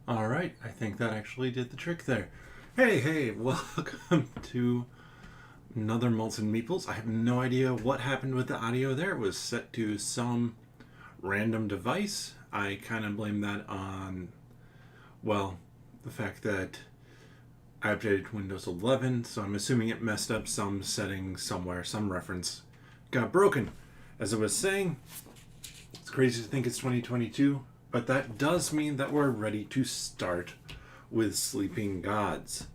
All right, I think that actually did the trick there. Hey, welcome to another Malts and Meeples. I have no idea what happened with the audio there. It was set to some random device. I kind of blame that on, well, the fact that I updated Windows 11, so I'm assuming it messed up some setting somewhere, some reference got broken. As I was saying, it's crazy to think it's 2022, but that does mean that we're ready to start with Sleeping Gods.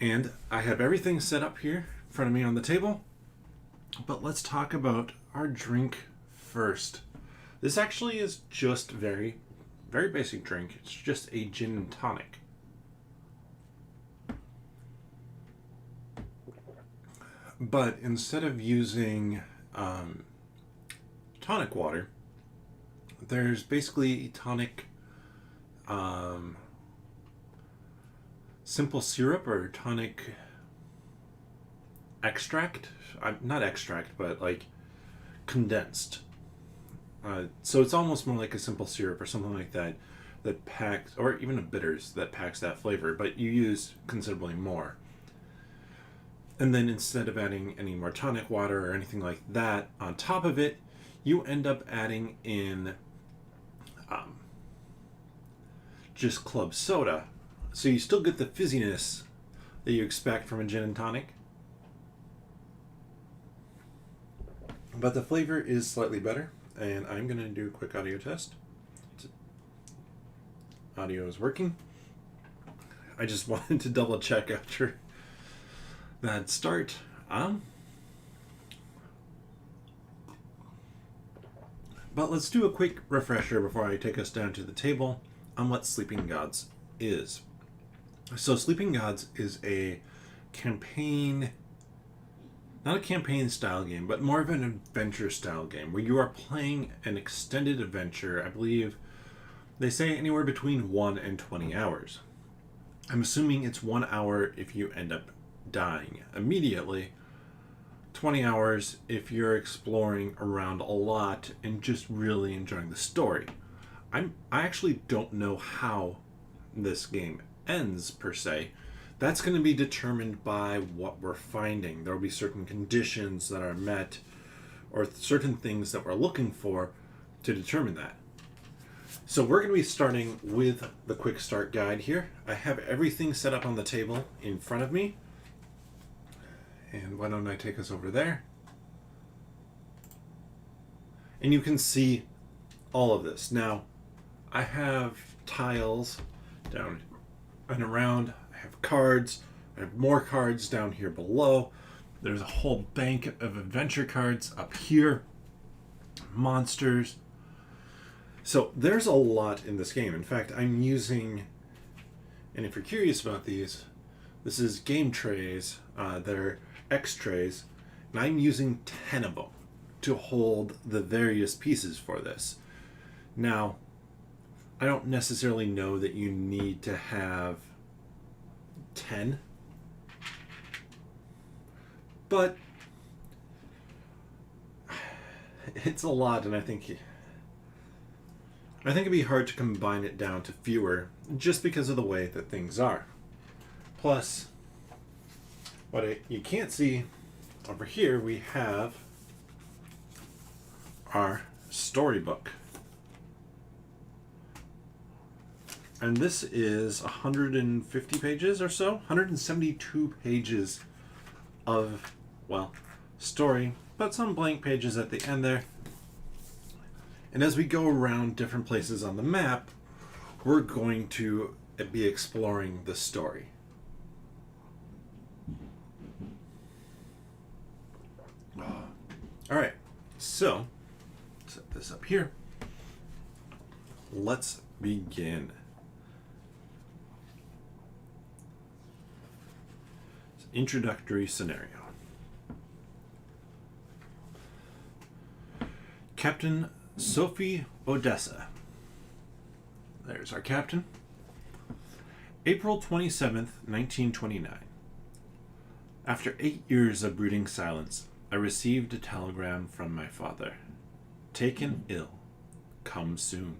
And I have everything set up here in front of me on the table, but let's talk about our drink first. This actually is just very basic drink. It's just a gin and tonic. But instead of using tonic water, there's basically tonic simple syrup or tonic extract. Not extract, but like condensed. So it's almost more like a simple syrup or something like that packs, or even a bitters that packs that flavor, but you use considerably more. And then instead of adding any more tonic water or anything like that on top of it, you end up adding in just club soda. So you still get the fizziness that you expect from a gin and tonic, but the flavor is slightly better. And I'm going to do a quick audio test. Audio is working. I just wanted to double check after that start. But let's do a quick refresher before I take us down to the table on what Sleeping Gods is. So Sleeping Gods is a campaign, not a campaign style game, but more of an adventure style game where you are playing an extended adventure. I believe they say anywhere between 1 and 20 hours. I'm assuming it's 1 hour if you end up dying immediately, 20 hours if you're exploring around a lot and just really enjoying the story. I actually don't know how this game ends per se. That's going to be determined by what we're finding. There will be certain conditions that are met or certain things that we're looking for to determine that. So we're going to be starting with the quick start guide here. I have everything set up on the table in front of me. And why don't I take us over there? And you can see all of this. Now, I have tiles down and around. I have cards. I have more cards down here below. There's a whole bank of adventure cards up here. Monsters. So there's a lot in this game. In fact, I'm using, and if you're curious about these, this is game trays. They're X trays, and I'm using 10 of them to hold the various pieces for this. Now, I don't necessarily know that you need to have 10, but it's a lot, and I think it'd be hard to combine it down to fewer just because of the way that things are. Plus, what you can't see over here, we have our storybook. And this is 150 pages or so, 172 pages of, well, story, but some blank pages at the end there. And as we go around different places on the map, we're going to be exploring the story. All right, so set this up here. Let's begin. Introductory Scenario. Captain Sophie Odessa. There's our captain. April 27th, 1929. After 8 years of brooding silence, I received a telegram from my father. Taken ill. Come soon.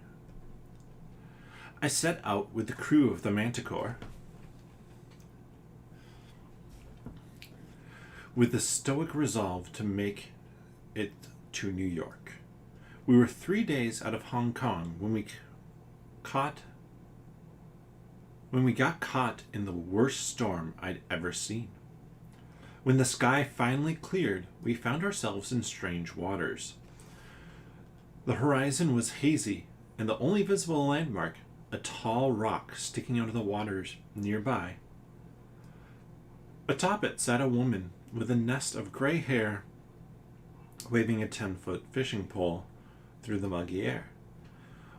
I set out with the crew of the Manticore with the stoic resolve to make it to New York. We were 3 days out of Hong Kong when we got caught in the worst storm I'd ever seen. When the sky finally cleared, we found ourselves in strange waters. The horizon was hazy, and the only visible landmark, a tall rock sticking out of the waters nearby. Atop it sat a woman with a nest of gray hair, waving a 10-foot fishing pole through the muggy air.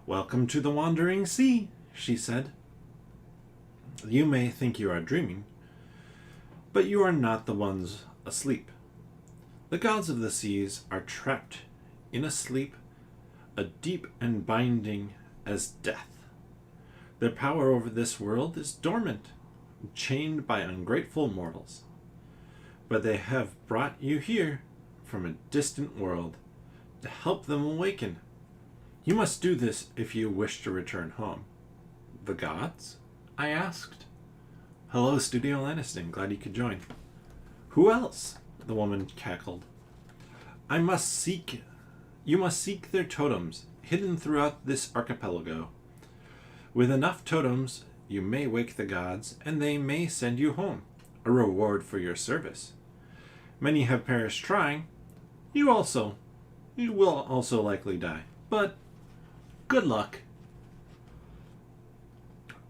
"Welcome to the wandering sea," she said. "You may think you are dreaming, but you are not the ones asleep. The gods of the seas are trapped in a sleep, a deep and binding as death. Their power over this world is dormant, chained by ungrateful mortals. But they have brought you here from a distant world to help them awaken. You must do this if you wish to return home." "The gods?" I asked. "Hello, Studio Lanniston. Glad you could join." "Who else?" the woman cackled. You must seek their totems, hidden throughout this archipelago. With enough totems, you may wake the gods, and they may send you home, a reward for your service. Many have perished trying. You will also likely die, but good luck."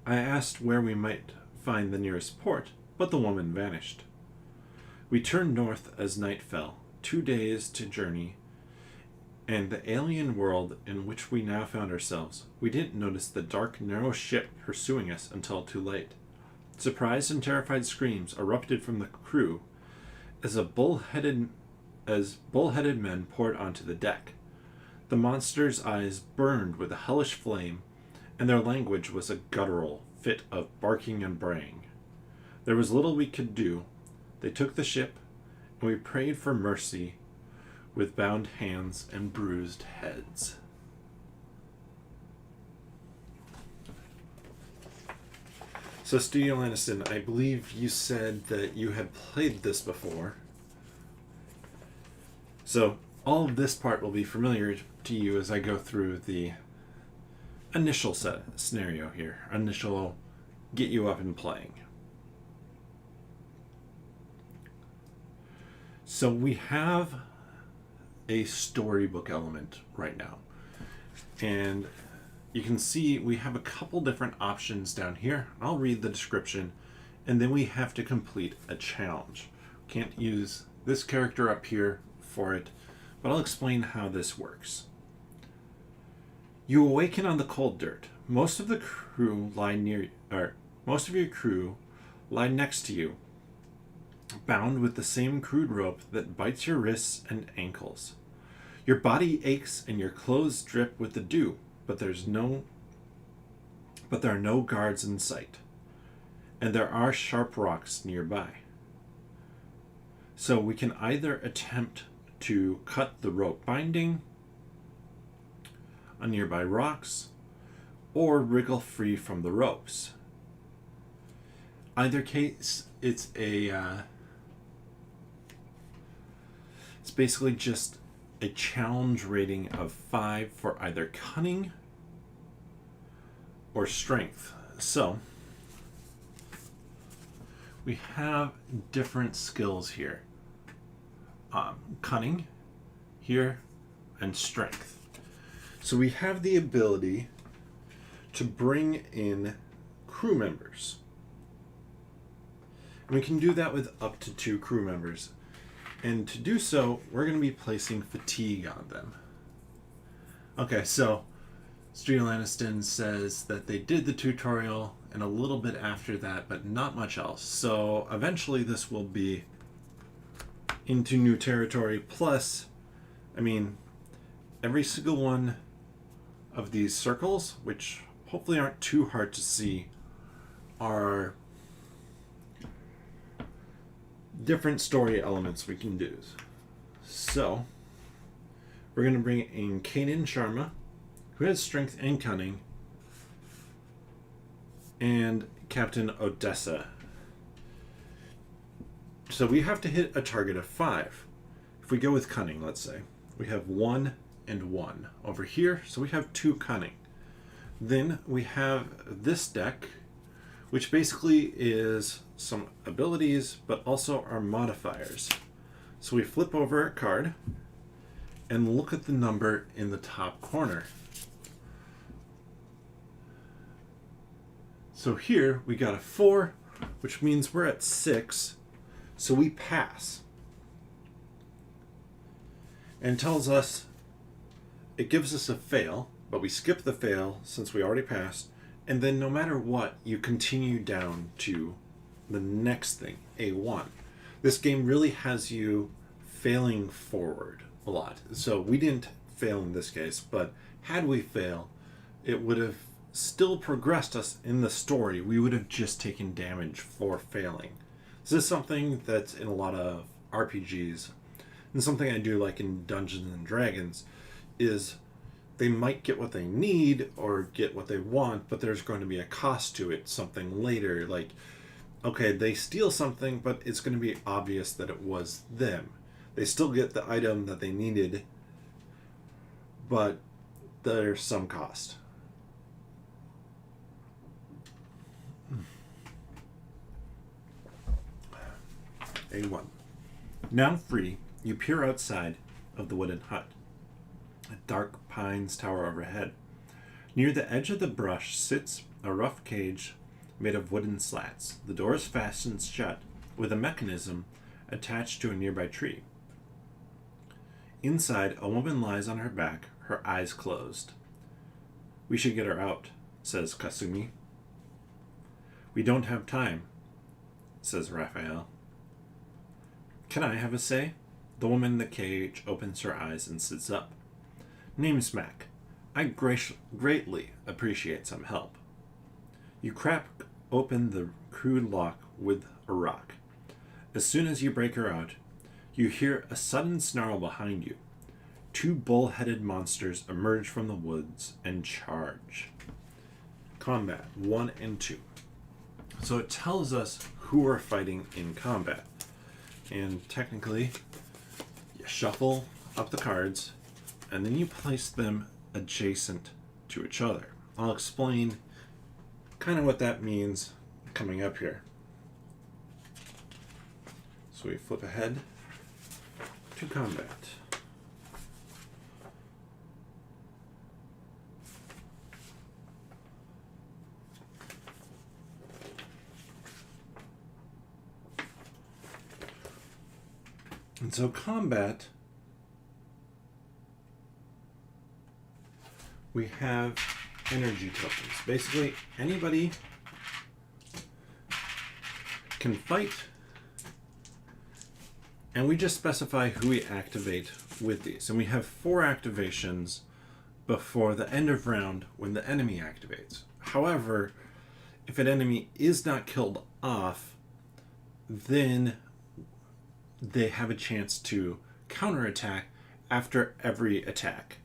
I asked where we might find the nearest port, but the woman vanished. We turned north as night fell, 2 days to journey, and the alien world in which we now found ourselves. We didn't notice the dark, narrow ship pursuing us until too late. Surprised and terrified screams erupted from the crew as bull-headed men poured onto the deck. The monsters' eyes burned with a hellish flame, and their language was a guttural fit of barking and braying. There was little we could do. They took the ship, and we prayed for mercy with bound hands and bruised heads. So, Studio Lanniston, I believe you said that you had played this before. So, all of this part will be familiar to you as I go through the initial scenario here. Initial get you up and playing. So we have a storybook element right now. And you can see we have a couple different options down here. I'll read the description, and then we have to complete a challenge. Can't use this character up here for it, but I'll explain how this works. You awaken on the cold dirt. Most of your crew lie next to you, bound with the same crude rope that bites your wrists and ankles. Your body aches and your clothes drip with the dew, but there are no guards in sight, and there are sharp rocks nearby. So we can either attempt to cut the rope binding on nearby rocks, or wriggle free from the ropes. Either case, it's basically just a challenge rating of 5 for either cunning or strength. So we have different skills here. Cunning here and strength. So we have the ability to bring in crew members. And we can do that with up to 2 crew members. And to do so, we're going to be placing fatigue on them. Okay, so Studio Lanniston says that they did the tutorial and a little bit after that, but not much else. So eventually this will be into new territory. Plus, every single one of these circles, which hopefully aren't too hard to see, are different story elements we can do. So we're going to bring in Kanan Sharma, who has strength and cunning, and Captain Odessa. So we have to hit a target of 5. If we go with cunning, let's say, we have 1 and 1 over here, so we have 2 cunning. Then we have this deck, which basically is some abilities, but also our modifiers. So we flip over a card and look at the number in the top corner. So here we got a 4, which means we're at 6, so we pass. And tells us, it gives us a fail, but we skip the fail since we already passed, and then no matter what, you continue down to the next thing, A1. This game really has you failing forward a lot. So we didn't fail in this case, but had we failed, it would have still progressed us in the story. We would have just taken damage for failing. This is something that's in a lot of RPGs, and something I do like in Dungeons and Dragons is they might get what they need or get what they want, but there's going to be a cost to it, something later. Like, okay, they steal something, but it's going to be obvious that it was them. They still get the item that they needed, but there's some cost. A1. Now free, you peer outside of the wooden hut. A dark pines tower overhead. Near the edge of the brush sits a rough cage made of wooden slats. The door is fastened shut with a mechanism attached to a nearby tree. Inside, a woman lies on her back, her eyes closed. "We should get her out," says Kasumi. "We don't have time," says Raphael. "Can I have a say?" The woman in the cage opens her eyes and sits up. "Name's Mac. I greatly appreciate some help." You crack open the crude lock with a rock. As soon as you break her out, you hear a sudden snarl behind you. 2 bull-headed monsters emerge from the woods and charge. Combat 1 and 2. So it tells us who we're fighting in combat. And technically, you shuffle up the cards, and then you place them adjacent to each other. I'll explain kind of what that means coming up here. So we flip ahead to combat. And so combat, we have energy tokens. Basically, anybody can fight, and we just specify who we activate with these. And we have 4 activations before the end of round when the enemy activates. However, if an enemy is not killed off, then they have a chance to counterattack after every attack.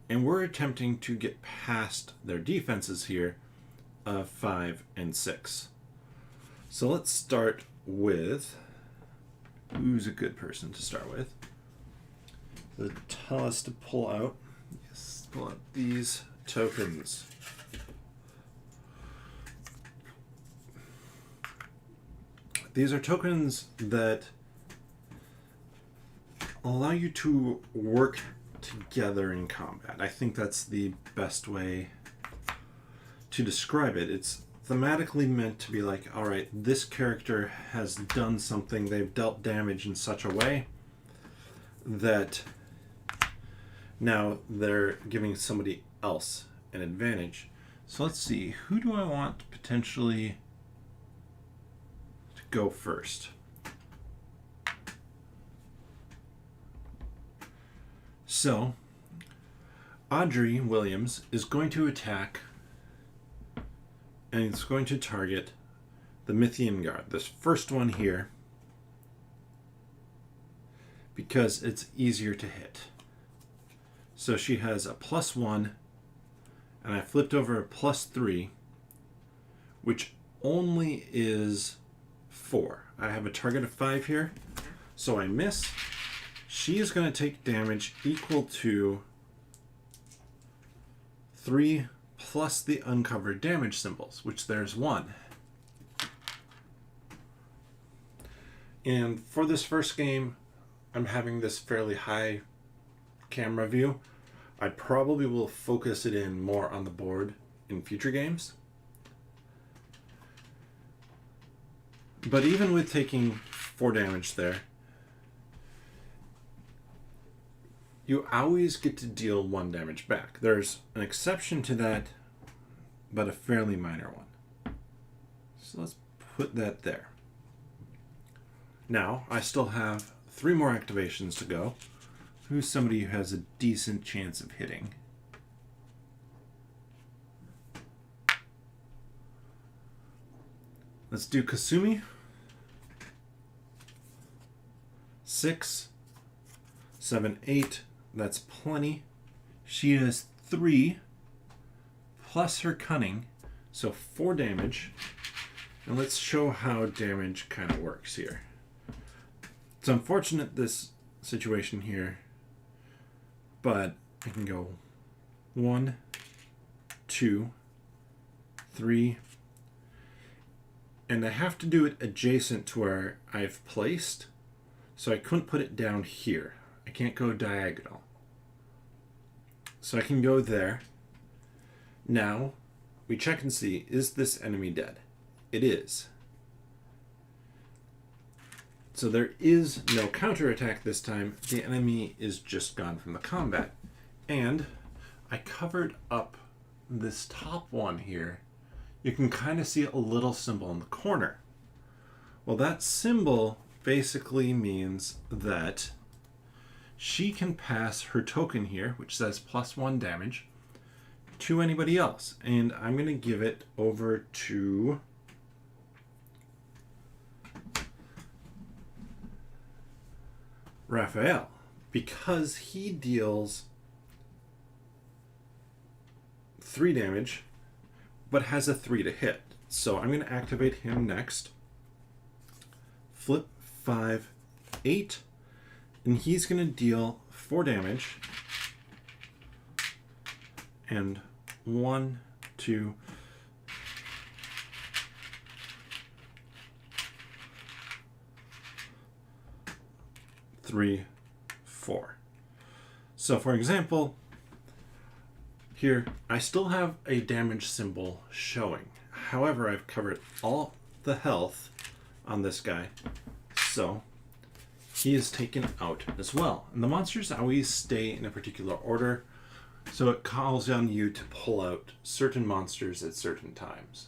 And we're attempting to get past their defenses here of 5 and 6. So let's start with, who's a good person to start with? They'll tell us to pull out these tokens. These are tokens that allow you to work together in combat. I think that's the best way to describe it. It's thematically meant to be like, all right, this character has done something, they've dealt damage in such a way that now they're giving somebody else an advantage. So let's see, who do I want potentially to go first? So, Audrey Williams is going to attack, and it's going to target the Mythian Guard, this first one here, because it's easier to hit. So she has a +1, and I flipped over a +3, which only is 4. I have a target of 5 here, so I miss. She is going to take damage equal to 3 plus the uncovered damage symbols, which there's 1. And for this first game, I'm having this fairly high camera view. I probably will focus it in more on the board in future games. But even with taking 4 damage there, you always get to deal 1 damage back. There's an exception to that, but a fairly minor one. So let's put that there. Now, I still have 3 more activations to go. Who's somebody who has a decent chance of hitting? Let's do Kasumi. 6, 7, 8. That's plenty. She has 3 plus her cunning, so 4 damage. And let's show how damage kind of works here. It's unfortunate, this situation here, but I can go 1, 2, 3, and I have to do it adjacent to where I've placed, so I couldn't put it down here. I can't go diagonal. So I can go there. Now, we check and see, is this enemy dead? It is. So there is no counterattack this time. The enemy is just gone from the combat. And I covered up this top one here. You can kind of see a little symbol in the corner. Well, that symbol basically means that she can pass her token here, which says +1 damage, to anybody else. And I'm going to give it over to Raphael, because he deals 3 damage, but has a 3 to hit. So I'm going to activate him next. Flip 5, 8, and he's going to deal 4 damage. And 1, 2, 3, 4. So for example, here I still have a damage symbol showing. However, I've covered all the health on this guy, so he is taken out as well. And the monsters always stay in a particular order, so it calls on you to pull out certain monsters at certain times.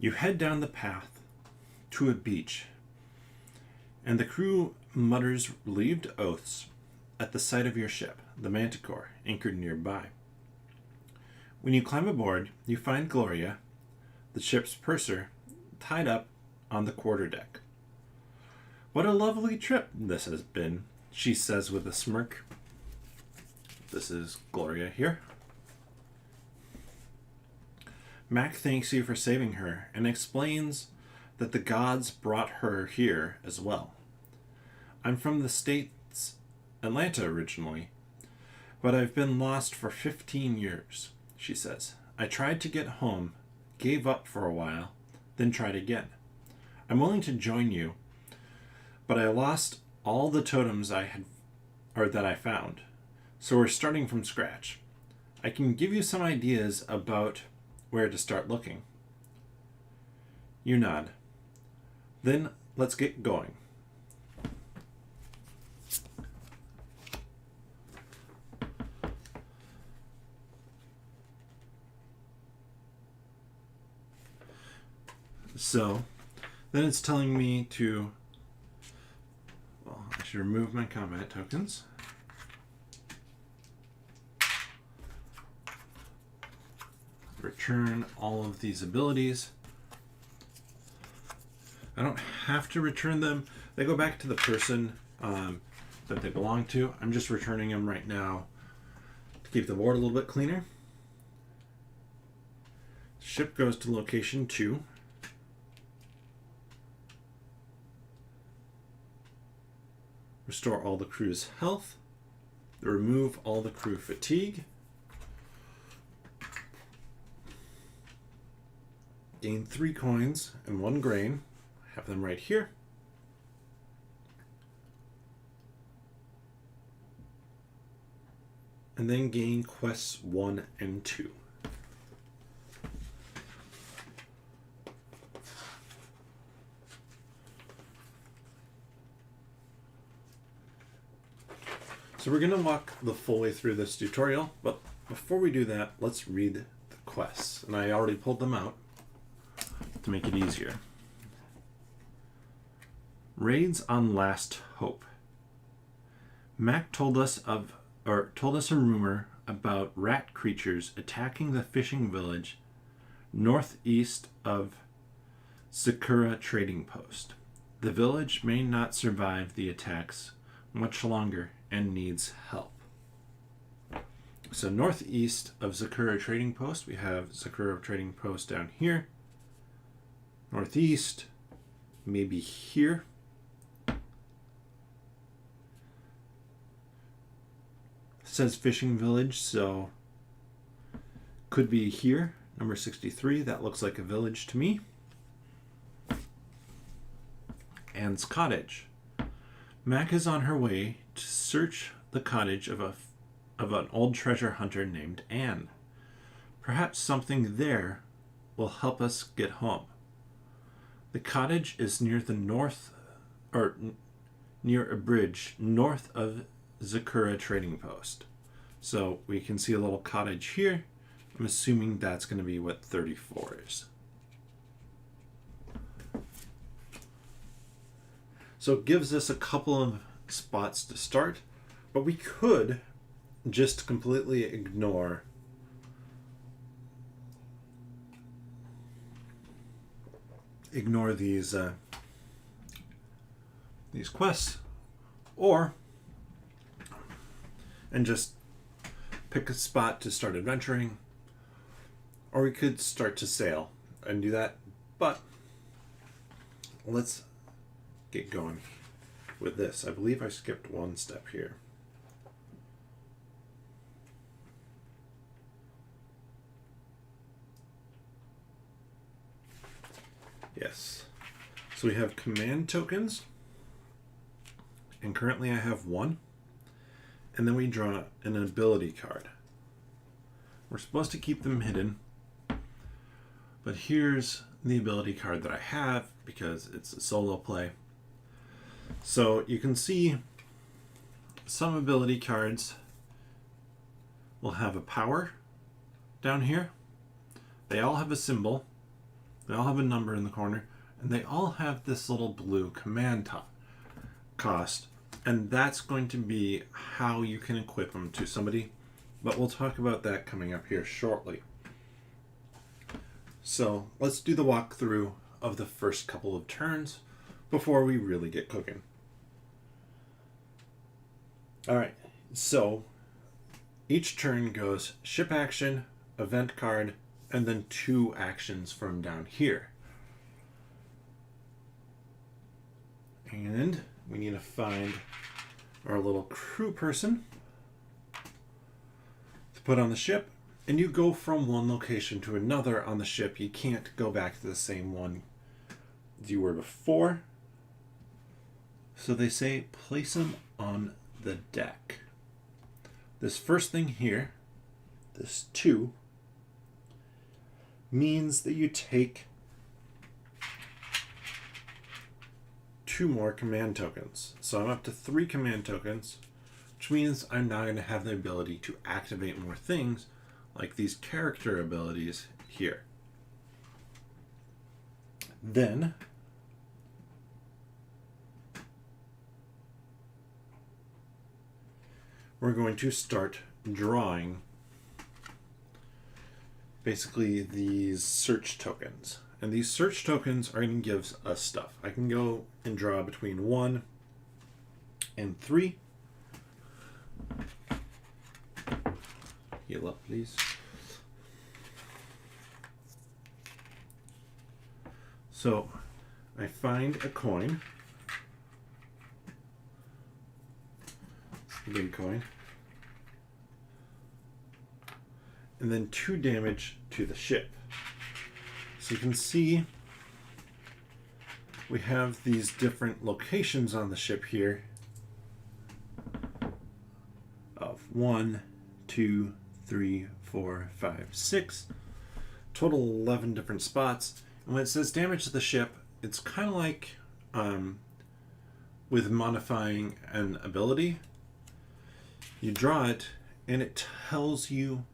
You head down the path to a beach, and the crew mutters relieved oaths at the sight of your ship, the Manticore, anchored nearby. When you climb aboard, you find Gloria, the ship's purser, tied up on the quarterdeck. "What a lovely trip this has been," she says with a smirk. This is Gloria here. Mac thanks you for saving her and explains that the gods brought her here as well. "I'm from the states, Atlanta originally, but I've been lost for 15 years, she says. "I tried to get home, gave up for a while, then tried again. I'm willing to join you, but I lost all the totems that I found, so we're starting from scratch. I can give you some ideas about where to start looking." You nod. "Then let's get going." So then it's telling me to, well, I should remove my combat tokens. Retrieve return all of these abilities. I don't have to return them. They go back to the person that they belong to. I'm just returning them right now to keep the board a little bit cleaner. Ship goes to location 2. Restore all the crew's health. Remove all the crew fatigue. Gain 3 coins and 1 grain. Have them right here. And then gain quests 1 and 2. So we're going to walk the full way through this tutorial, but before we do that, let's read the quests. And I already pulled them out to make it easier. Raids on Last Hope. Mac told us a rumor about rat creatures attacking the fishing village northeast of Sakura Trading Post. The village may not survive the attacks much longer and needs help. So northeast of Sakura Trading Post, we have Sakura Trading Post down here. Northeast, maybe here. It says fishing village, so could be here. Number 63, that looks like a village to me. Anne's cottage. Mac is on her way to search the cottage of an old treasure hunter named Anne. Perhaps something there will help us get home. The cottage is near near a bridge north of Sakura Trading Post. So we can see a little cottage here. I'm assuming that's going to be what 34 is. So it gives us a couple of spots to start, but we could just completely ignore these quests, and just pick a spot to start adventuring, or we could start to sail and do that. But let's get going with this. I believe I skipped one step here. Yes. So we have command tokens, and currently I have 1. And then we draw an ability card. We're supposed to keep them hidden, but here's the ability card that I have because it's a solo play. So you can see some ability cards will have a power down here. They all have a symbol. They all have a number in the corner. And they all have this little blue command cost. And that's going to be how you can equip them to somebody. But we'll talk about that coming up here shortly. So let's do the walkthrough of the first couple of turns before we really get cooking. Alright, so each turn goes ship action, event card, and then 2 actions from down here. And we need to find our little crew person to put on the ship. And you go from one location to another on the ship. You can't go back to the same one you were before. So they say place them on the deck. This first thing here, this 2, means that you take 2 more command tokens. So I'm up to 3 command tokens, which means I'm now going to have the ability to activate more things like these character abilities here. Then we're going to start drawing basically these search tokens. And these search tokens are going to give us stuff. I can go and draw between 1 and 3. Heal up, please. So I find a coin. A big coin. And then 2 damage to the ship. So you can see we have these different locations on the ship here of 1, 2, 3, 4, 5, 6. Total 11 different spots. And when it says damage to the ship, it's kind of like with modifying an ability. You draw it and it tells you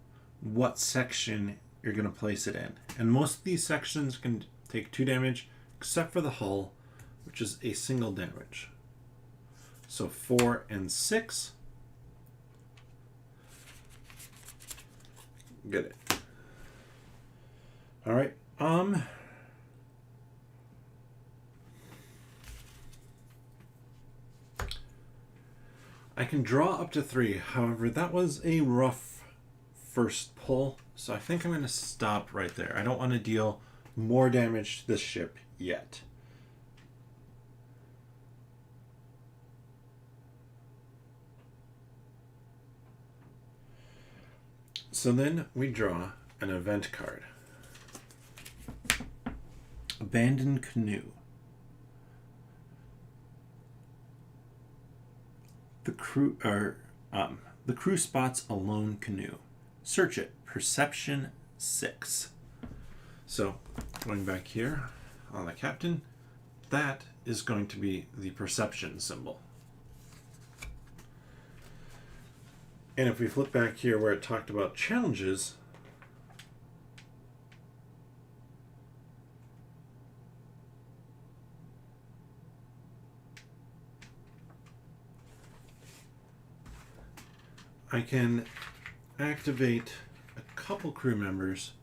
what section you're going to place it in. And most of these sections can take 2 damage, except for the hull, which is a single damage. So 4 and 6. Get it. All right. I can draw up to 3. However, that was a rough first pull, so I think I'm going to stop right there. I don't want to deal more damage to this ship yet. So then we draw an event card. Abandoned canoe. The crew spots a lone canoe. Search it. Perception 6. So going back here on the captain, that is going to be the perception symbol. And if we flip back here where it talked about challenges, I can activate a couple crew members.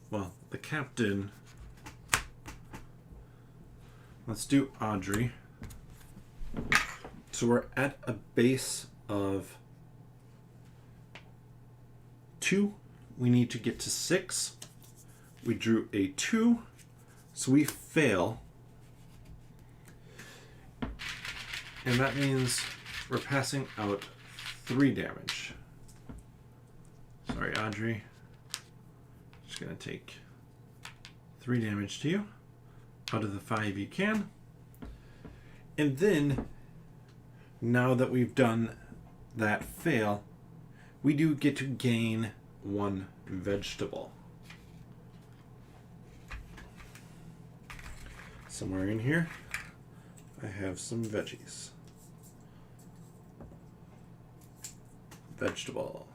Well, the captain. Let's do Audrey. So we're at a base of 2. We need to get to 6. We drew a 2, so we fail. And that means we're passing out 3 damage. Sorry, Audrey. Just gonna take 3 damage to you out of the 5 you can. And then, now that we've done that fail, we do get to gain 1 vegetable. Somewhere in here, I have some veggies. Vegetable.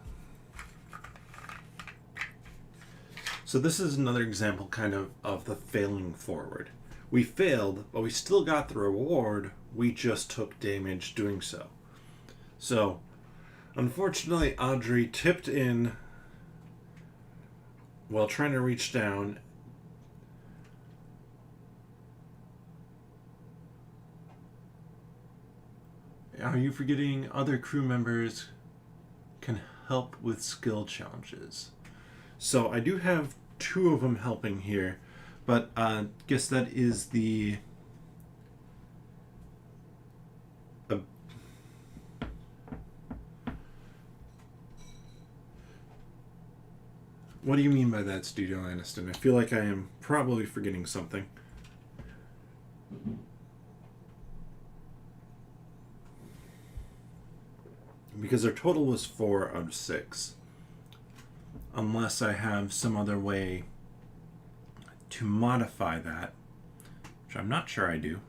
So this is another example kind of the failing forward. We failed, but we still got the reward. We just took damage doing so. So, unfortunately, Audrey tipped in while trying to reach down. Are you forgetting other crew members can help with skill challenges? So I do have 2 of them helping here, but guess that is the what do you mean by that, Studio Aniston? I feel like I am probably forgetting something. Because our total was 4 out of 6. Unless I have some other way to modify that, which I'm not sure I do.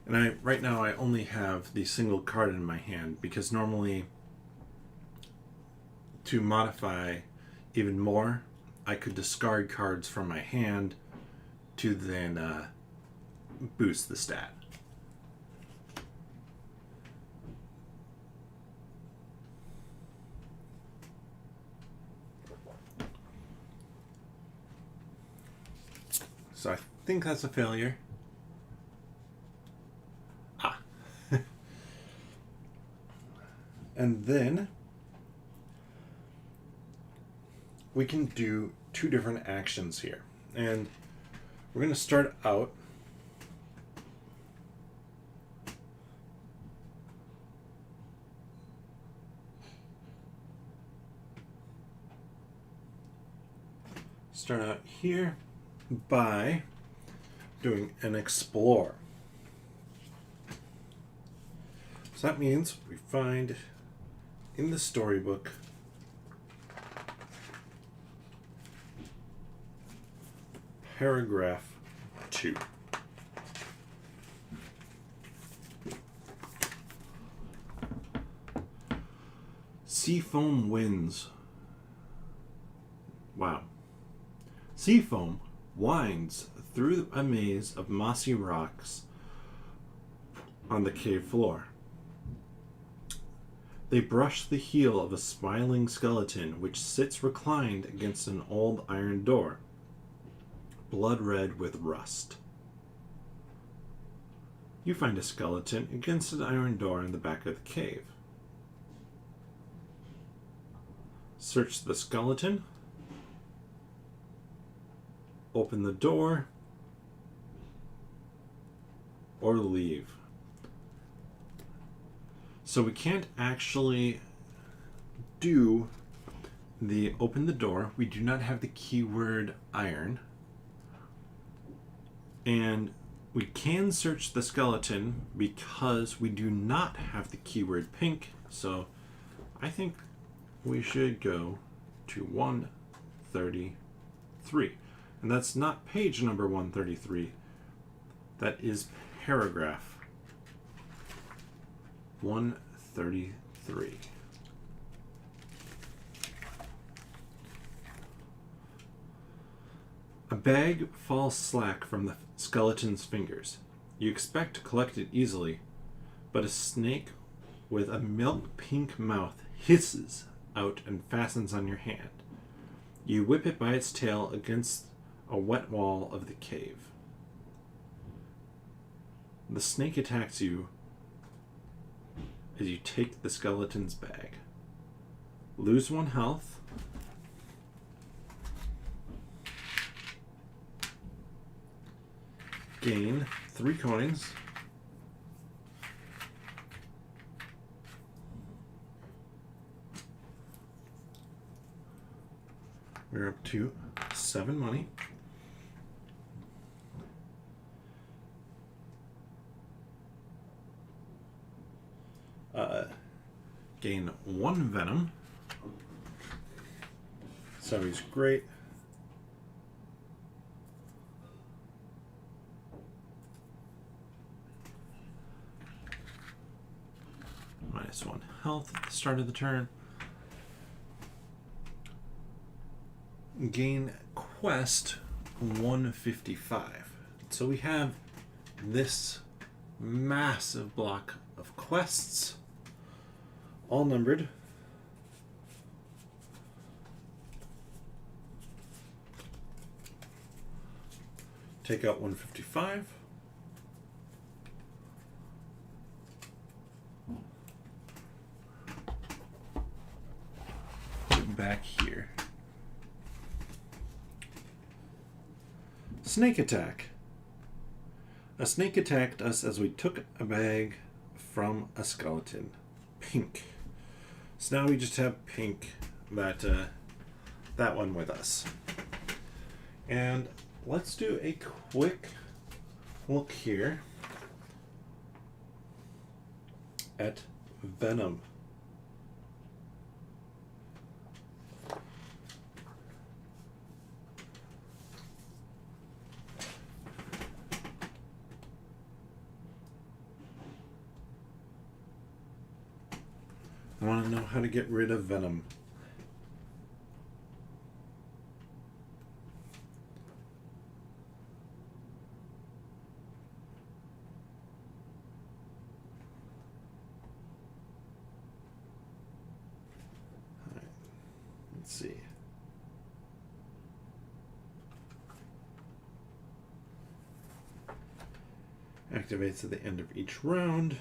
And right now I only have the single card in my hand, because normally to modify even more, I could discard cards from my hand to then boost the stat. So I think that's a failure. Ah. And then we can do two different actions here. And we're going to start out here by doing an explore. So that means we find in the storybook paragraph 2. Seafoam winds. Wow. Seafoam winds through a maze of mossy rocks on the cave floor. They brush the heel of a smiling skeleton which sits reclined against an old iron door, blood red with rust. You find a skeleton against an iron door in the back of the cave. Search the skeleton, open the door, or leave. So we can't actually do the open the door. We do not have the keyword iron. And we can search the skeleton because we do not have the keyword pink. So I think we should go to 133. And that's not page number 133. That is paragraph 133. A bag falls slack from the skeleton's fingers. You expect to collect it easily, but a snake with a milk pink mouth hisses out and fastens on your hand. You whip it by its tail against a wet wall of the cave. The snake attacks you as you take the skeleton's bag. Lose 1 health. Gain 3 coins. We're up to 7 money. Gain 1 venom. So he's great. Minus 1 health at the start of the turn. Gain quest 155. So we have this massive block of quests, all numbered. Take out 155. Put it back here. Snake attack. A snake attacked us as we took a bag from a skeleton. Pink. So now we just have pink, that one with us. And let's do a quick look here at venom. I want to know how to get rid of venom. All right. Let's see. activates at the end of each round.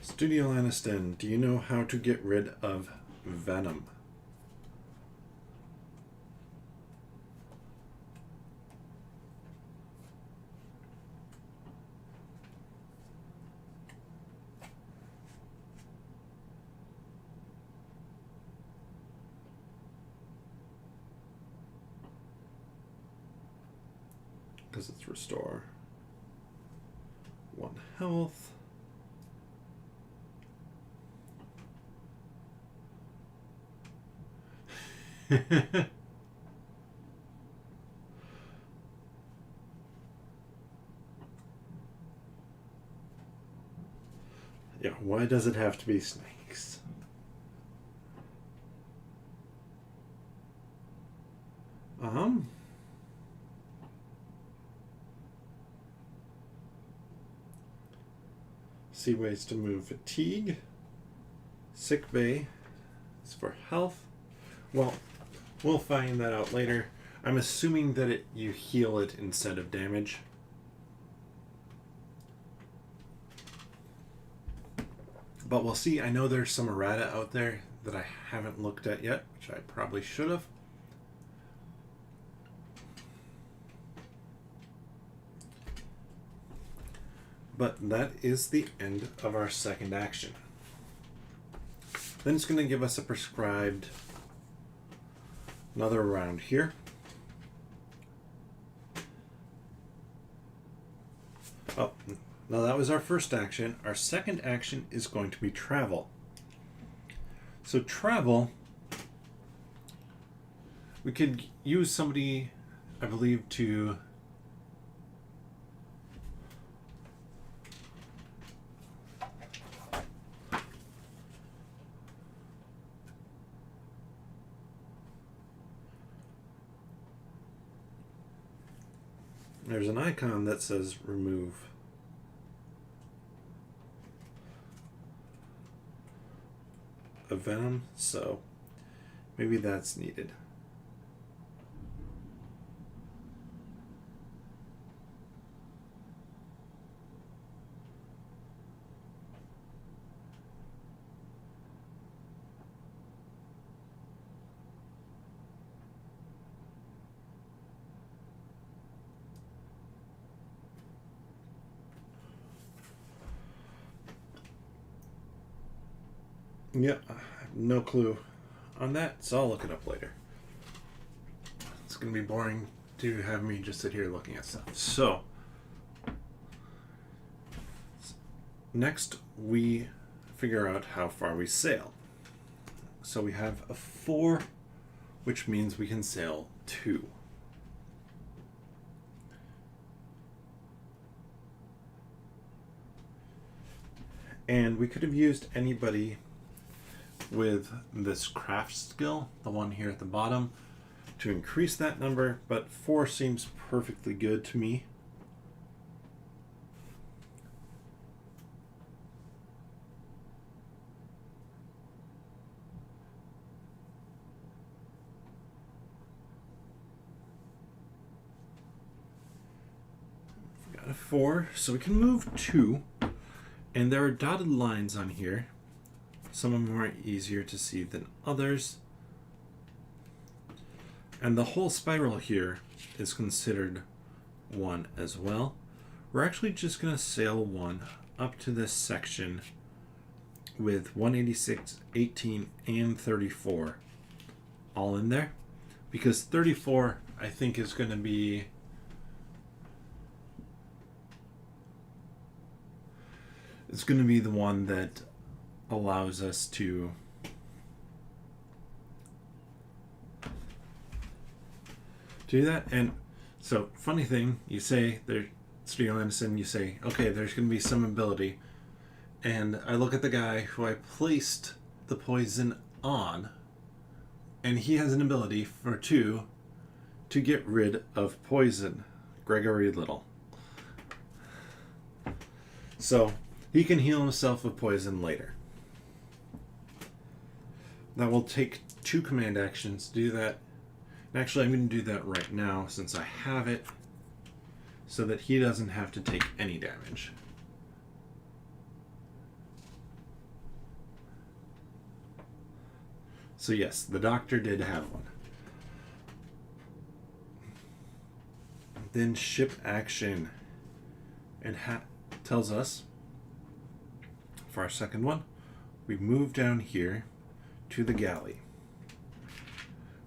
Studio Aniston, do you know how to get rid of venom? Because it's restore 1 health. Yeah, why does it have to be snakes? See ways to move fatigue. Sick bay is for health. Well, we'll find that out later. I'm assuming that you heal it instead of damage. But we'll see. I know there's some errata out there that I haven't looked at yet, which I probably should have. But that is the end of our second action. Then it's going to give us a prescribed another round here. Oh, no, that was our first action. Our second action is going to be travel. So travel, we could use somebody, I believe, to there's an icon that says remove. A venom, so maybe that's needed. Yeah, I have no clue on that, so I'll look it up later. It's going to be boring to have me just sit here looking at stuff. So, next we figure out how far we sail. So we have a 4, which means we can sail 2. And we could have used anybody with this craft skill, the one here at the bottom, to increase that number, but 4 seems perfectly good to me. We got a 4, so we can move 2, and there are dotted lines on here. Some of them are easier to see than others. And the whole spiral here is considered 1 as well. We're actually just going to sail 1 up to this section with 186, 18, and 34 all in there. Because 34, I think, is going to be... it's going to be the one that allows us to do that. And so, funny thing, you say there, Studio Anderson, you say, okay, there's going to be some ability, and I look at the guy who I placed the poison on, and he has an ability for 2 to get rid of poison. Gregory Little. So he can heal himself with poison later. That will take 2 command actions to do that. And actually, I'm going to do that right now since I have it, so that he doesn't have to take any damage. So yes, the doctor did have one. Then ship action. It tells us, for our second one, we move down here to the Galley.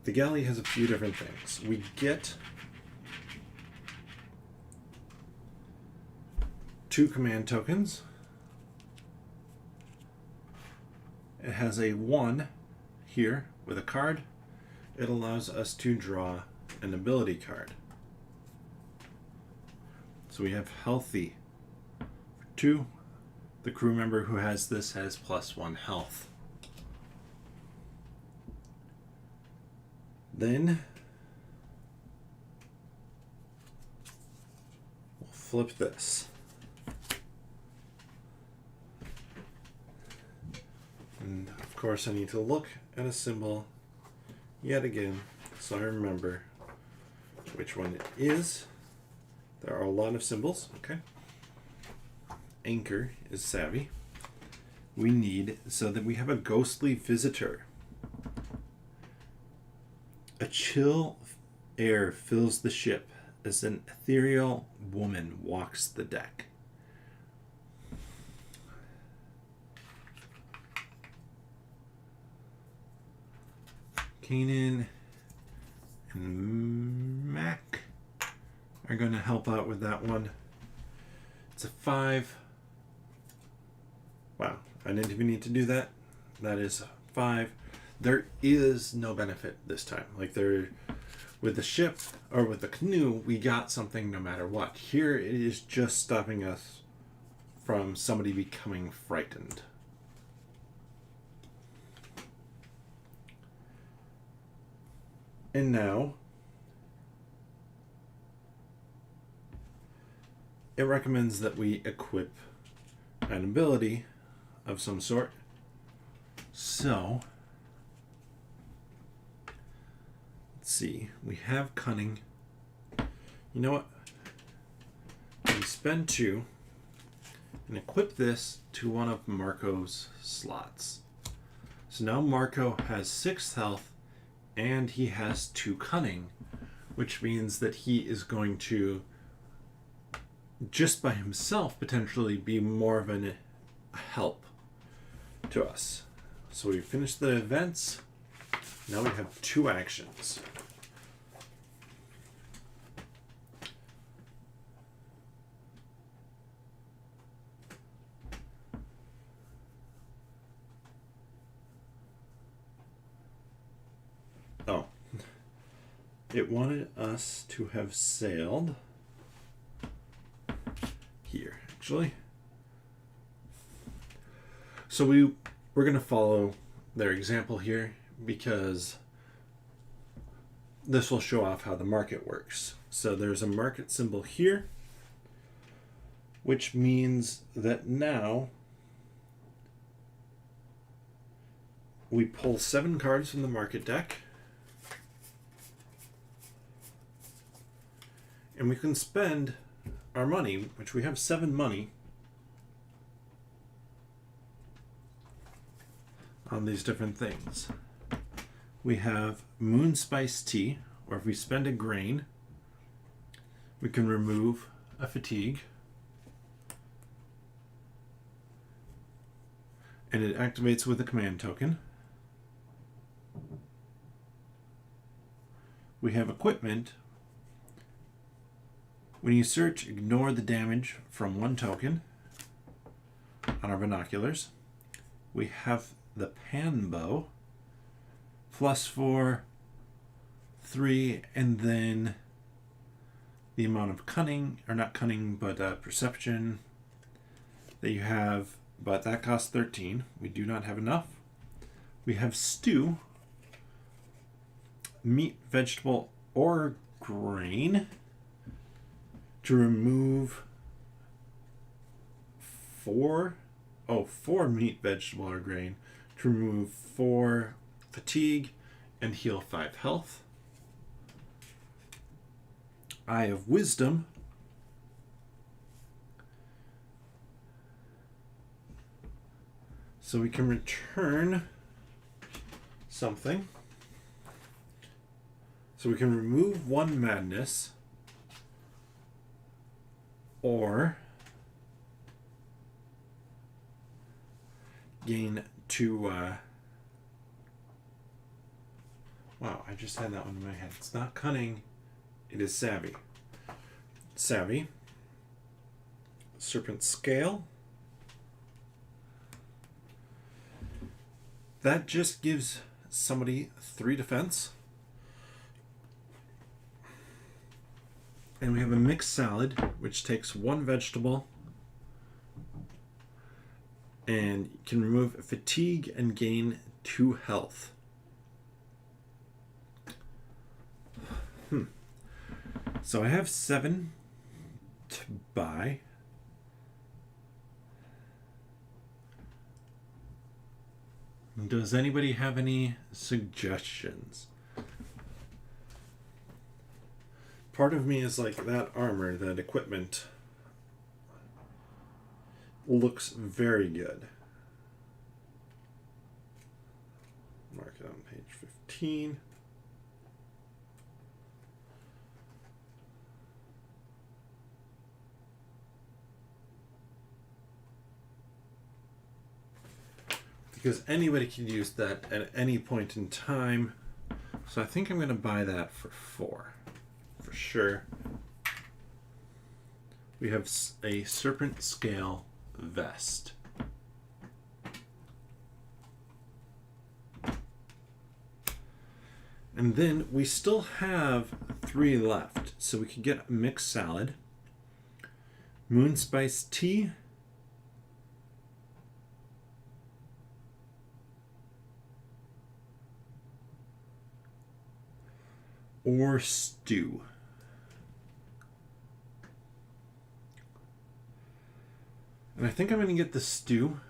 The Galley has a few different things. We get 2 command tokens. It has a 1 here with a card. It allows us to draw an ability card. So we have healthy. 2. The crew member who has this has +1 health. Then we'll flip this. And of course I need to look at a symbol yet again so I remember which one it is. There are a lot of symbols, okay? Anchor is savvy. We need, so that we have a ghostly visitor. A chill air fills the ship as an ethereal woman walks the deck. Kanan and Mac are going to help out with that one. It's a 5. Wow, I didn't even need to do that. That is 5. There is no benefit this time. Like there, with the ship or with the canoe, we got something no matter what. Here it is just stopping us from somebody becoming frightened. And now it recommends that we equip an ability of some sort. So let's see, we have cunning. You know what? We spend 2 and equip this to one of Marco's slots. So now Marco has 6 health and he has 2 cunning, which means that he is going to, just by himself, potentially be more of a help to us. So we finished the events. Now we have 2 actions. Oh. It wanted us to have sailed here, actually. So we're going to follow their example here because this will show off how the market works. So there's a market symbol here, which means that now we pull 7 cards from the market deck, and we can spend our money, which we have 7 money, on these different things. We have moon spice tea, or if we spend a grain, we can remove a fatigue. And it activates with a command token. We have equipment. When you search, ignore the damage from 1 token on our binoculars. We have the pan bow, +4, 3, and then the amount of cunning, or not cunning, but perception that you have, but that costs 13. We do not have enough. We have stew, meat, vegetable, or grain, to remove 4 meat, vegetable, or grain, to remove 4 fatigue and heal 5 health. Eye of Wisdom. So we can return something. So we can remove 1 madness, or gain 2. Wow, I just had that one in my head. It's not cunning, it is savvy. Savvy. Serpent Scale. That just gives somebody 3 defense. And we have a mixed salad, which takes 1 vegetable and can remove fatigue and gain 2 health. So I have 7 to buy. Does anybody have any suggestions? Part of me is like, that armor, that equipment looks very good. Mark it on page 15. Because anybody can use that at any point in time. So I think I'm going to buy that for 4. For sure. We have a Serpent Scale vest. And then we still have 3 left. So we can get a mixed salad, moon spice tea, or stew. And I think I'm going to get the stew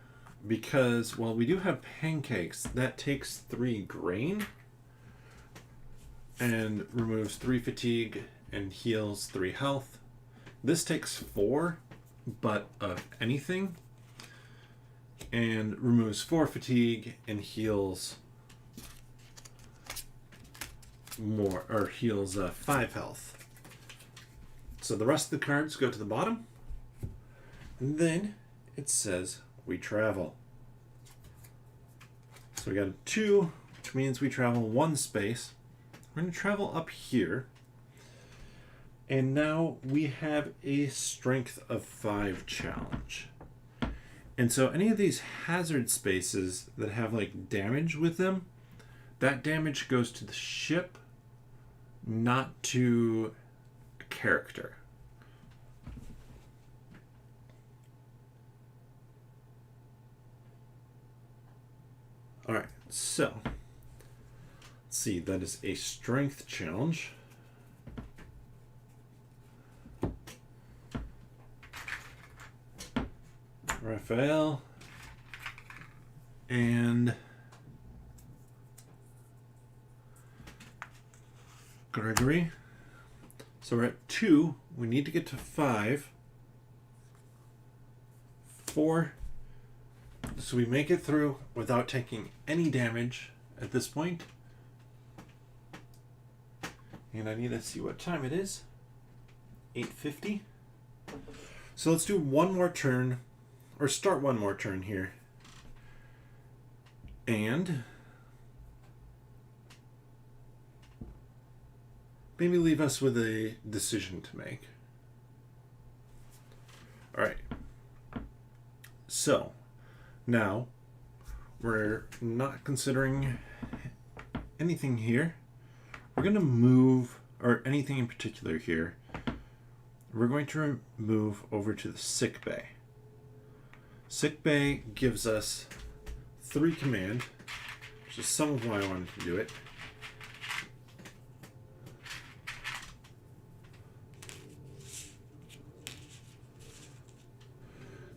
because, well, we do have pancakes. That takes 3 grain and removes 3 fatigue and heals 3 health. This takes 4, but of anything, and removes 4 fatigue and heals more, or heals 5 health. So the rest of the cards go to the bottom, and then it says we travel. So we got a 2, which means we travel 1 space. We're going to travel up here, and now we have a strength of 5 challenge. And so any of these hazard spaces that have like damage with them, that damage goes to the ship, not to a character. Alright, so let's see, that is a strength challenge. Raphael and Gregory. So we're at 2. We need to get to 5. 4. So we make it through without taking any damage at this point. And I need to see what time it is. 8:50. So let's do one more turn, or start one more turn here. And maybe leave us with a decision to make. Alright. So, now, we're not considering anything here. We're going to move, or anything in particular here. We're going to move over to the sick bay. Sick bay gives us 3 command, which is some of why I wanted to do it.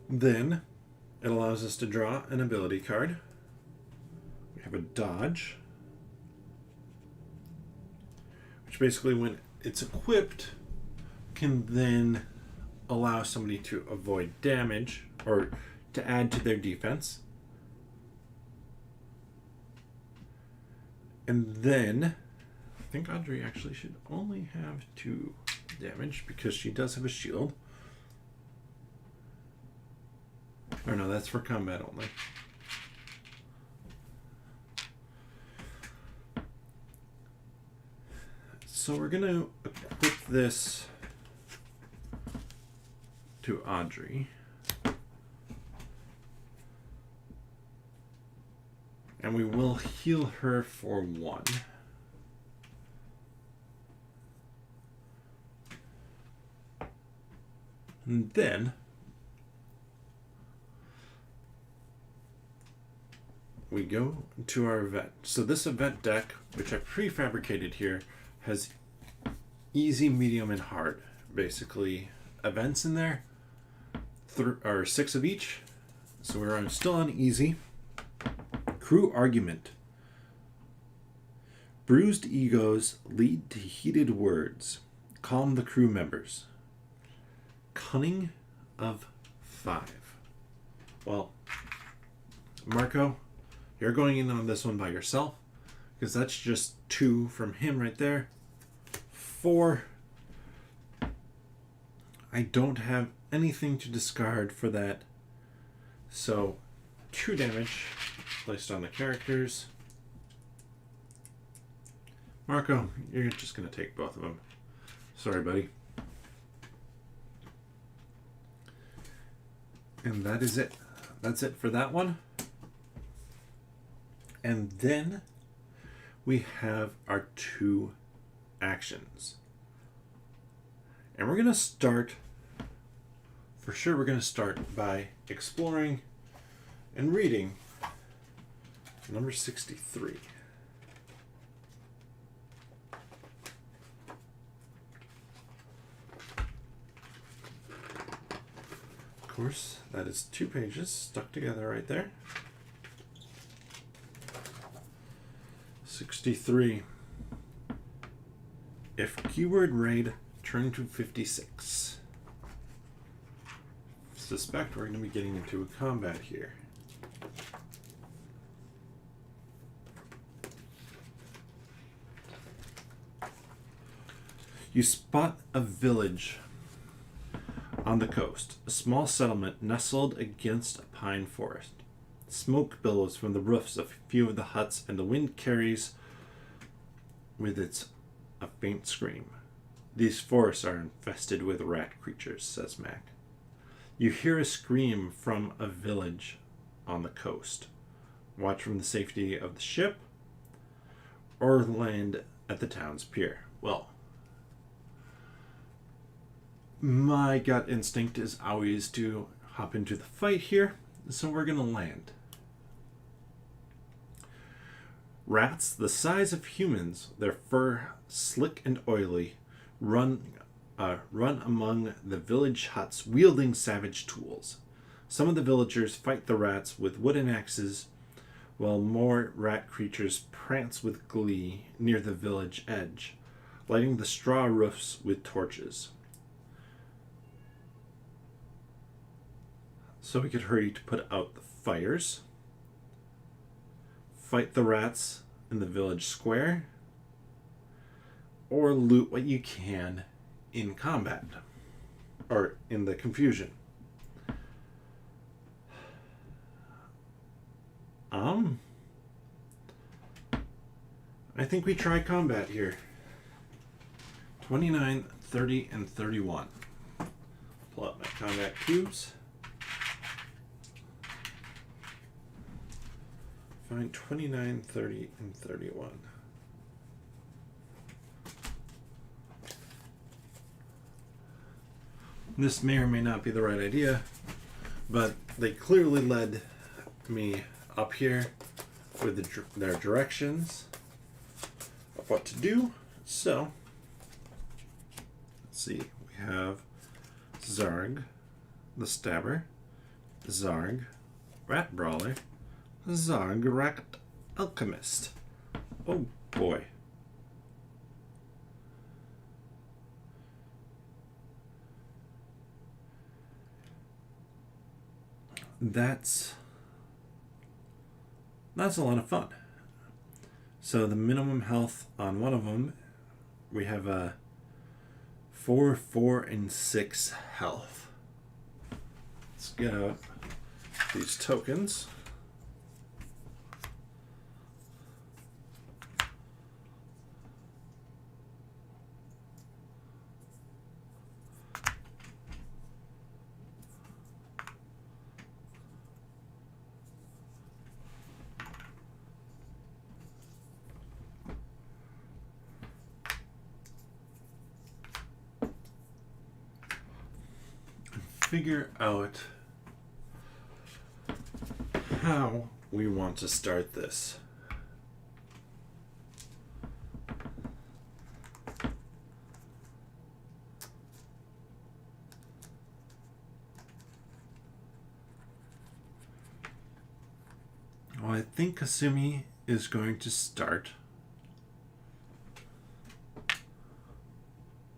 Then it allows us to draw an ability card. We have a dodge. which basically, when it's equipped, can then allow somebody to avoid damage or to add to their defense. And then I think Audrey actually should only have 2 damage because she does have a shield. Or no, that's for combat only. So we're going to equip this to Audrey. And we will heal her for 1. And then we go to our event. So this event deck, which I prefabricated here, has easy, medium, and hard. Basically, events in there are 6 of each. So we're still on easy. Crew argument. Bruised egos lead to heated words. Calm the crew members. Cunning of 5. Well, Marco, you're going in on this one by yourself, because that's just 2 from him right there. 4. I don't have anything to discard for that. So 2 damage placed on the characters. Marco, you're just going to take both of them. Sorry, buddy. And that is it. That's it for that one. And then we have our 2 actions. And we're going to start, for sure, we're going to start by exploring and reading number 63. Of course, that is 2 pages stuck together right there. 63. If keyword raid, turn to 56. Suspect we're going to be getting into a combat here. You spot a village on the coast, a small settlement nestled against a pine forest. Smoke billows from the roofs of a few of the huts, and the wind carries with it a faint scream. These forests are infested with rat creatures, says Mac. You hear a scream from a village on the coast. Watch from the safety of the ship or land at the town's pier. Well, my gut instinct is always to hop into the fight here, so we're going to land. Rats the size of humans, their fur slick and oily, run among the village huts wielding savage tools. Some of the villagers fight the rats with wooden axes, while more rat creatures prance with glee near the village edge, lighting the straw roofs with torches. So we could hurry to put out the fires, fight the rats in the village square, or loot what you can in combat, or in the confusion. I think we try combat here. 29, 30, and 31. Pull out my combat cubes. Find 29, 30, and 31. This may or may not be the right idea, but they clearly led me up here with their directions of what to do. So, let's see. We have Zarg, the Stabber, Zarg, Rat Brawler, Zarg, Rat Alchemist. Oh boy. that's a lot of fun. So the minimum health on one of them, we have a 4, 4, and 6 health. Let's get out these tokens. Figure out how we want to start this. Well, I think Kasumi is going to start.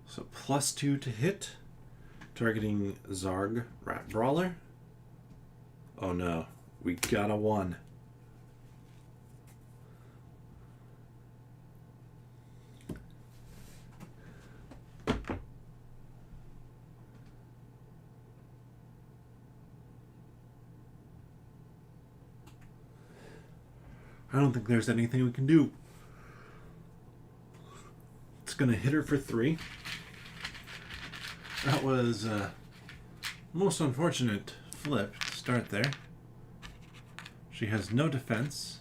So +2 to hit. Targeting Zarg Rat Brawler. Oh no, we got a 1. I don't think there's anything we can do. It's gonna hit her for 3. That was most unfortunate flip to start there. She has no defense.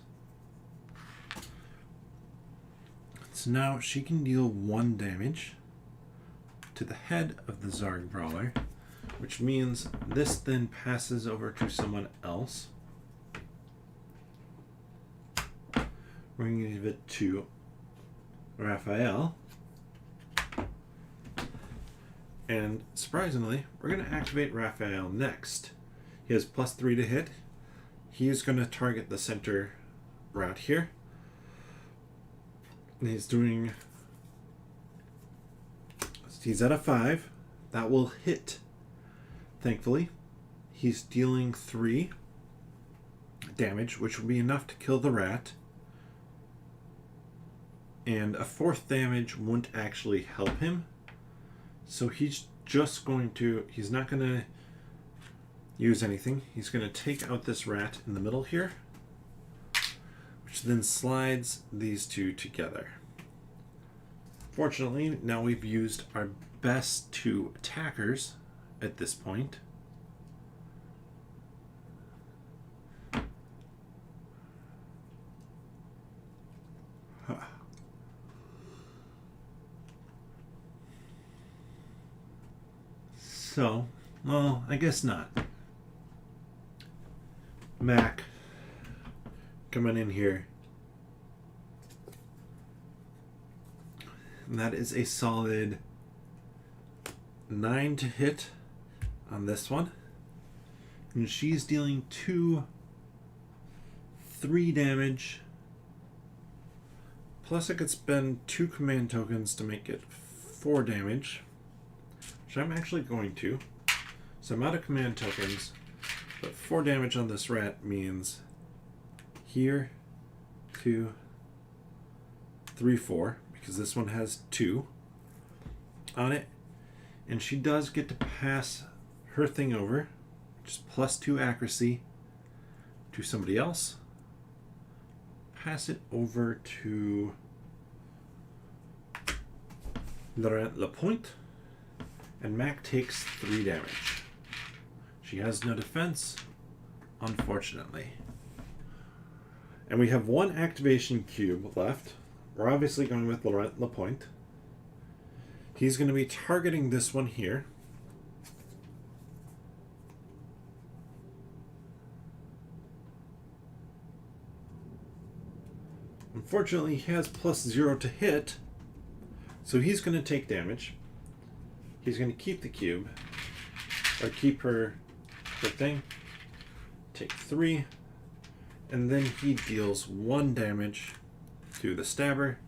So now she can deal 1 damage to the head of the Zarg Brawler, which means this then passes over to someone else. We're going to give it to Raphael. And surprisingly, we're going to activate Raphael next. He has +3 to hit. He's going to target the center rat here. And he's at a 5. That will hit, thankfully. He's dealing 3 damage, which will be enough to kill the rat. And a 4th damage won't actually help him. So he's just going to, he's not going to use anything. He's going to take out this rat in the middle here, which then slides these two together. Fortunately, now we've used our best 2 attackers at this point. So, well, I guess not. Mac, coming in here. And that is a solid 9 to hit on this one. And she's dealing 3 damage. Plus I could spend 2 command tokens to make it 4 damage. Which I'm actually going to. So I'm out of command tokens, but 4 damage on this rat means here, 2, 3, 4, because this one has 2 on it. And she does get to pass her thing over, which is +2 accuracy to somebody else. Pass it over to Lapointe. And Mac takes 3 damage. She has no defense, unfortunately. And we have 1 activation cube left. We're obviously going with Laurent Lapointe. He's going to be targeting this one here. Unfortunately, he has +0 to hit, so he's going to take damage. He's going to keep the cube, or keep her thing, take 3, and then he deals 1 damage to the stabber,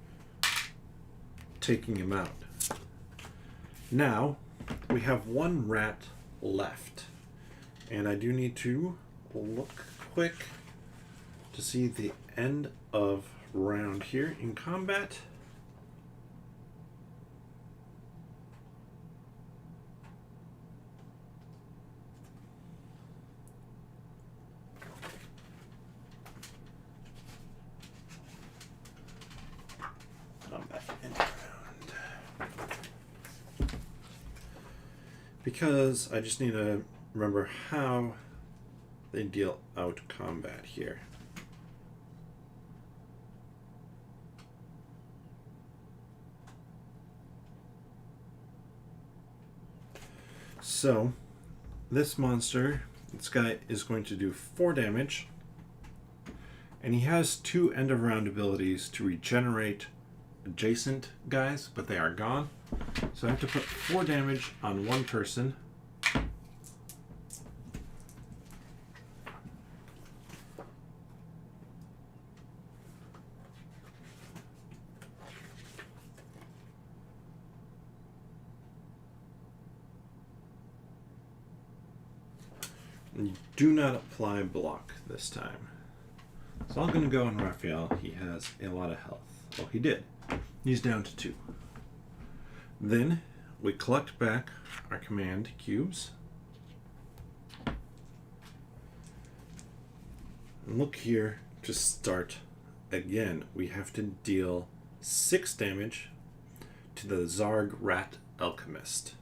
taking him out. Now, we have 1 rat left, and I do need to look quick to see the end of round here in combat. Because I just need to remember how they deal out combat here. So this monster, this guy is going to do 4 damage, and he has 2 end of round abilities to regenerate adjacent guys, but they are gone. So I have to put 4 damage on one person. And you do not apply block this time. So I'm going to go on Raphael. He has a lot of health. Well, he did. He's down to 2. Then we collect back our command cubes. And look here to start again. We have to deal 6 damage to the Zarg Rat Alchemist.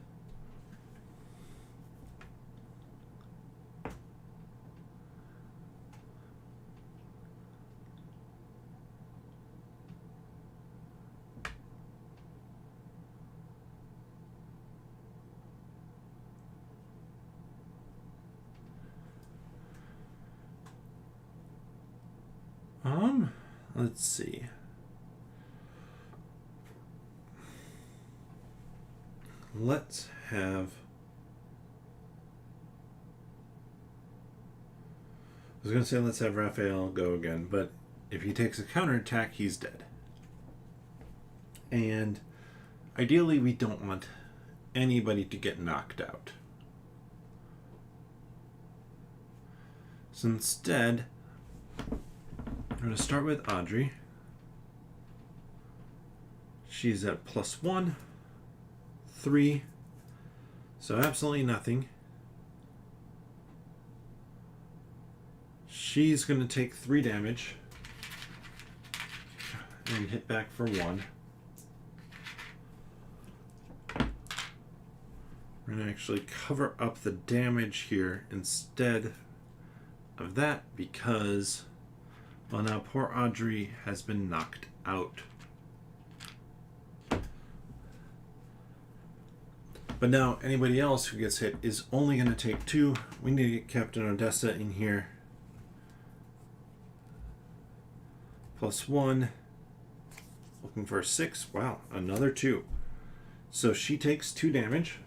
Let's see. Let's have... I was going to say let's have Raphael go again, but if he takes a counterattack, he's dead. And ideally, we don't want anybody to get knocked out. So instead, I'm going to start with Audrey. She's at +1, 3, so absolutely nothing. She's going to take 3 damage and hit back for 1. We're going to actually cover up the damage here instead of that because, well, now poor Audrey has been knocked out. But now anybody else who gets hit is only going to take 2. We need to get Captain Odessa in here. +1. Looking for a 6. Wow, another 2. So she takes 2 damage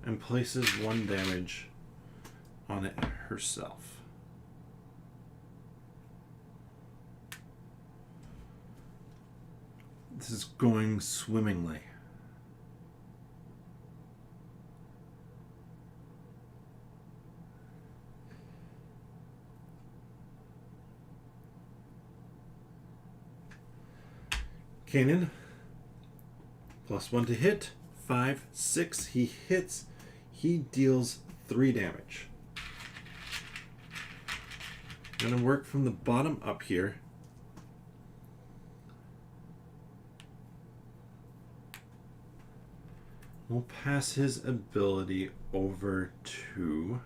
and places 1 damage on it herself. This is going swimmingly. Kanan, +1 to hit, 5, 6. He hits. He deals 3 damage. I'm going to work from the bottom up here. We'll pass his ability over to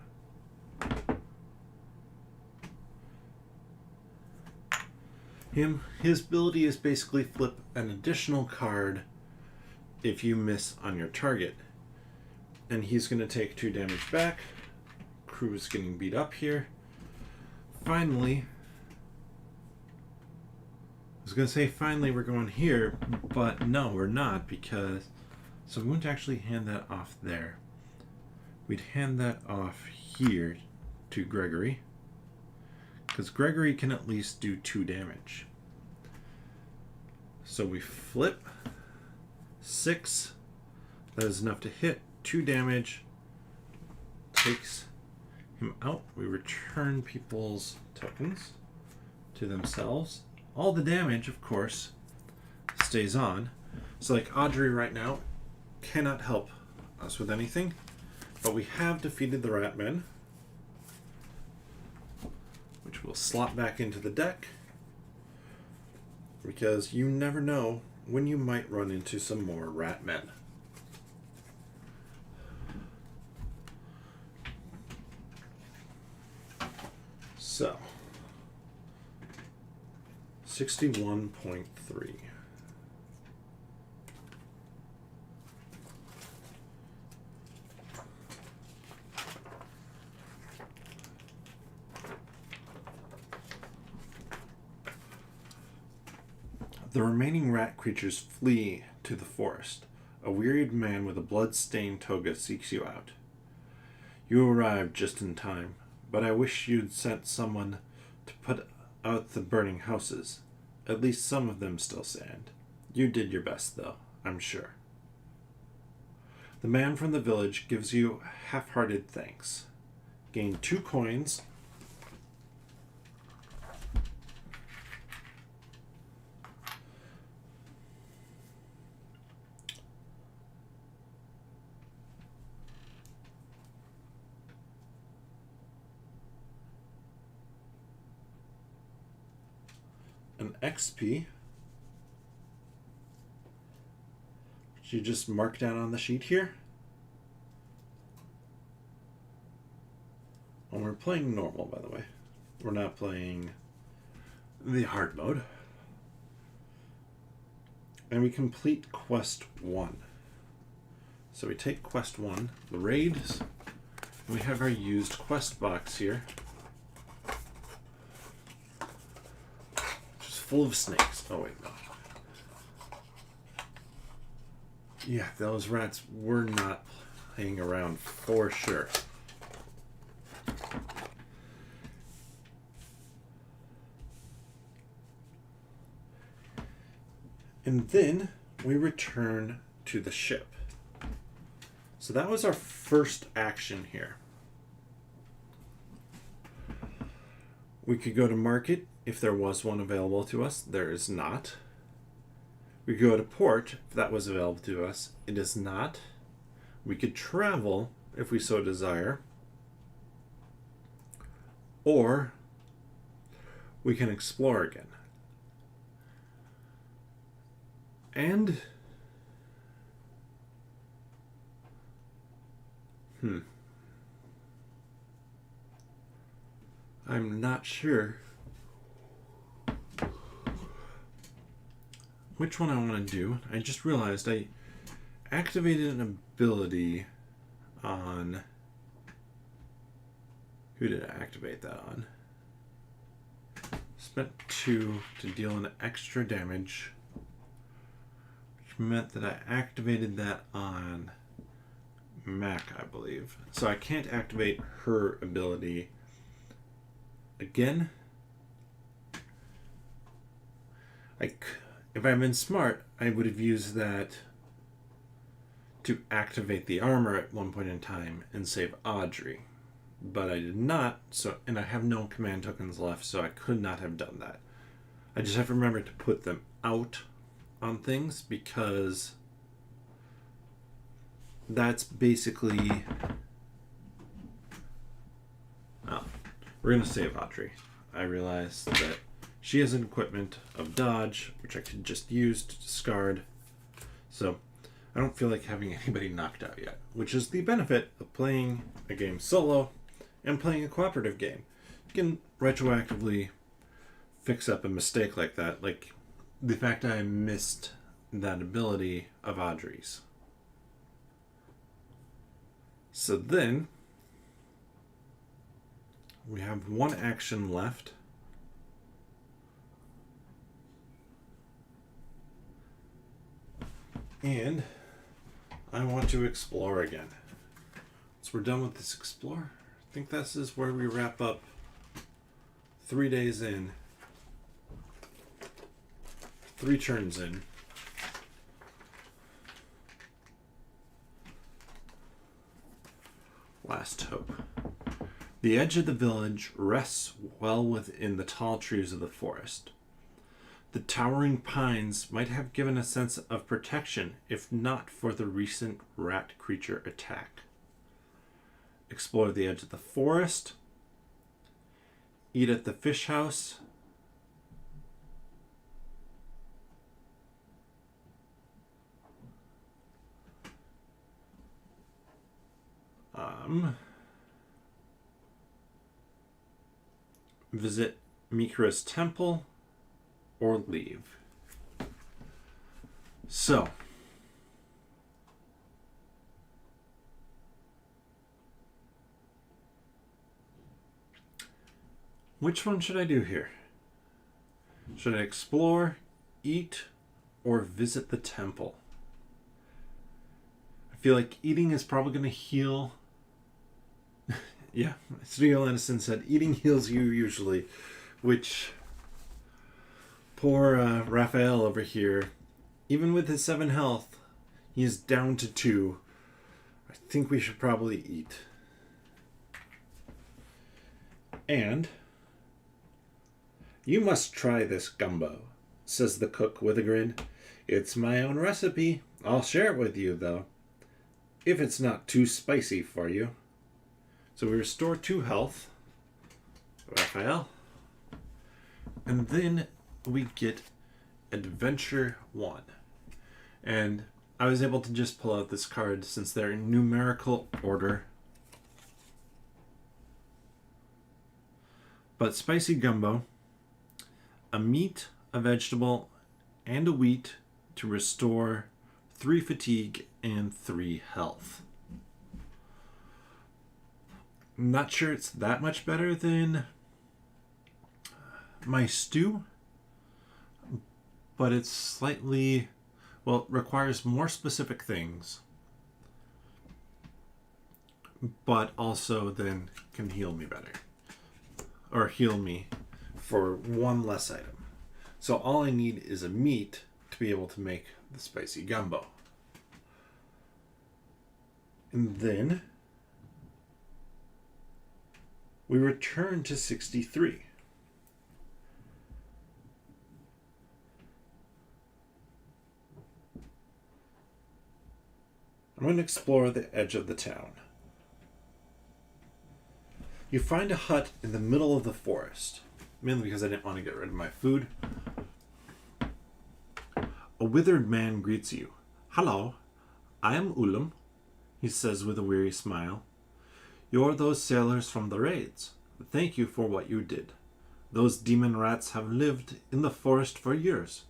him. His ability is basically flip an additional card if you miss on your target. And he's going to take 2 damage back. Crew's getting beat up here. Finally, I was going to say finally we're going here, but no, we're not, because so we wouldn't actually hand that off there. We'd hand that off here to Gregory, because Gregory can at least do 2 damage. So we flip 6. That is enough to hit 2 damage takes him out. We return people's tokens to themselves. All the damage, of course, stays on. So like Audrey right now cannot help us with anything, but we have defeated the Ratmen, which will slot back into the deck, because you never know when you might run into some more Ratmen. So, 61.3. The remaining rat creatures flee to the forest. A wearied man with a blood-stained toga seeks you out. You arrive just in time, but I wish you'd sent someone to put out the burning houses. At least some of them still stand. You did your best, though, I'm sure. The man from the village gives you half-hearted thanks. Gain 2 coins. An XP, which you just mark down on the sheet here. And we're playing normal, by the way. We're not playing the hard mode. And we complete quest 1. So we take quest 1, the raids, and we have our used quest box here, full of snakes. Oh, wait, no. Yeah, those rats were not playing around for sure. And then we return to the ship. So that was our first action here. We could go to market if there was one available to us. There is not. We could go to port if that was available to us. It is not. We could travel if we so desire. Or we can explore again. And I'm not sure which one I want to do. I just realized I activated an ability on... Who did I activate that on? Spent 2 to deal an extra damage, which meant that I activated that on Mac, I believe. So I can't activate her ability again. If I'd been smart, I would have used that to activate the armor at one point in time and save Audrey. But I did not, and I have no command tokens left, so I could not have done that. I just have to remember to put them out on things, because that's basically... Oh, we're going to save Audrey. I realized that she has an equipment of dodge, which I could just use to discard. So I don't feel like having anybody knocked out yet, which is the benefit of playing a game solo and playing a cooperative game. You can retroactively fix up a mistake like that, like the fact I missed that ability of Audrey's. So then we have one action left. And I want to explore again. So we're done with this explore. I think this is where we wrap up 3 days in. 3 turns in. Last hope. The edge of the village rests well within the tall trees of the forest. The towering pines might have given a sense of protection if not for the recent rat creature attack. Explore the edge of the forest. Eat at the fish house. Visit Mikura's temple or leave. So, which one should I do here? Should I explore, eat, or visit the temple? I feel like eating is probably going to heal. Yeah, Studio Anderson said eating heals you usually, which poor Raphael over here, even with his 7 health, he is down to 2. I think we should probably eat. And you must try this gumbo, says the cook with a grin. It's my own recipe. I'll share it with you, though, if it's not too spicy for you. So we restore 2 health, Raphael, and then we get Adventure 1. And I was able to just pull out this card since they're in numerical order. But Spicy Gumbo, a meat, a vegetable, and a wheat to restore 3 fatigue and 3 health. I'm not sure it's that much better than my stew, but it's slightly, well, it requires more specific things, but also then can heal me better, or heal me for 1 less item. So all I need is a meat to be able to make the spicy gumbo. And then we return to 63. I'm going to explore the edge of the town. You find a hut in the middle of the forest, mainly because I didn't want to get rid of my food. A withered man greets you. Hello, I am Ulam, he says with a weary smile. You're those sailors from the raids. Thank you for what you did. Those demon rats have lived in the forest for years.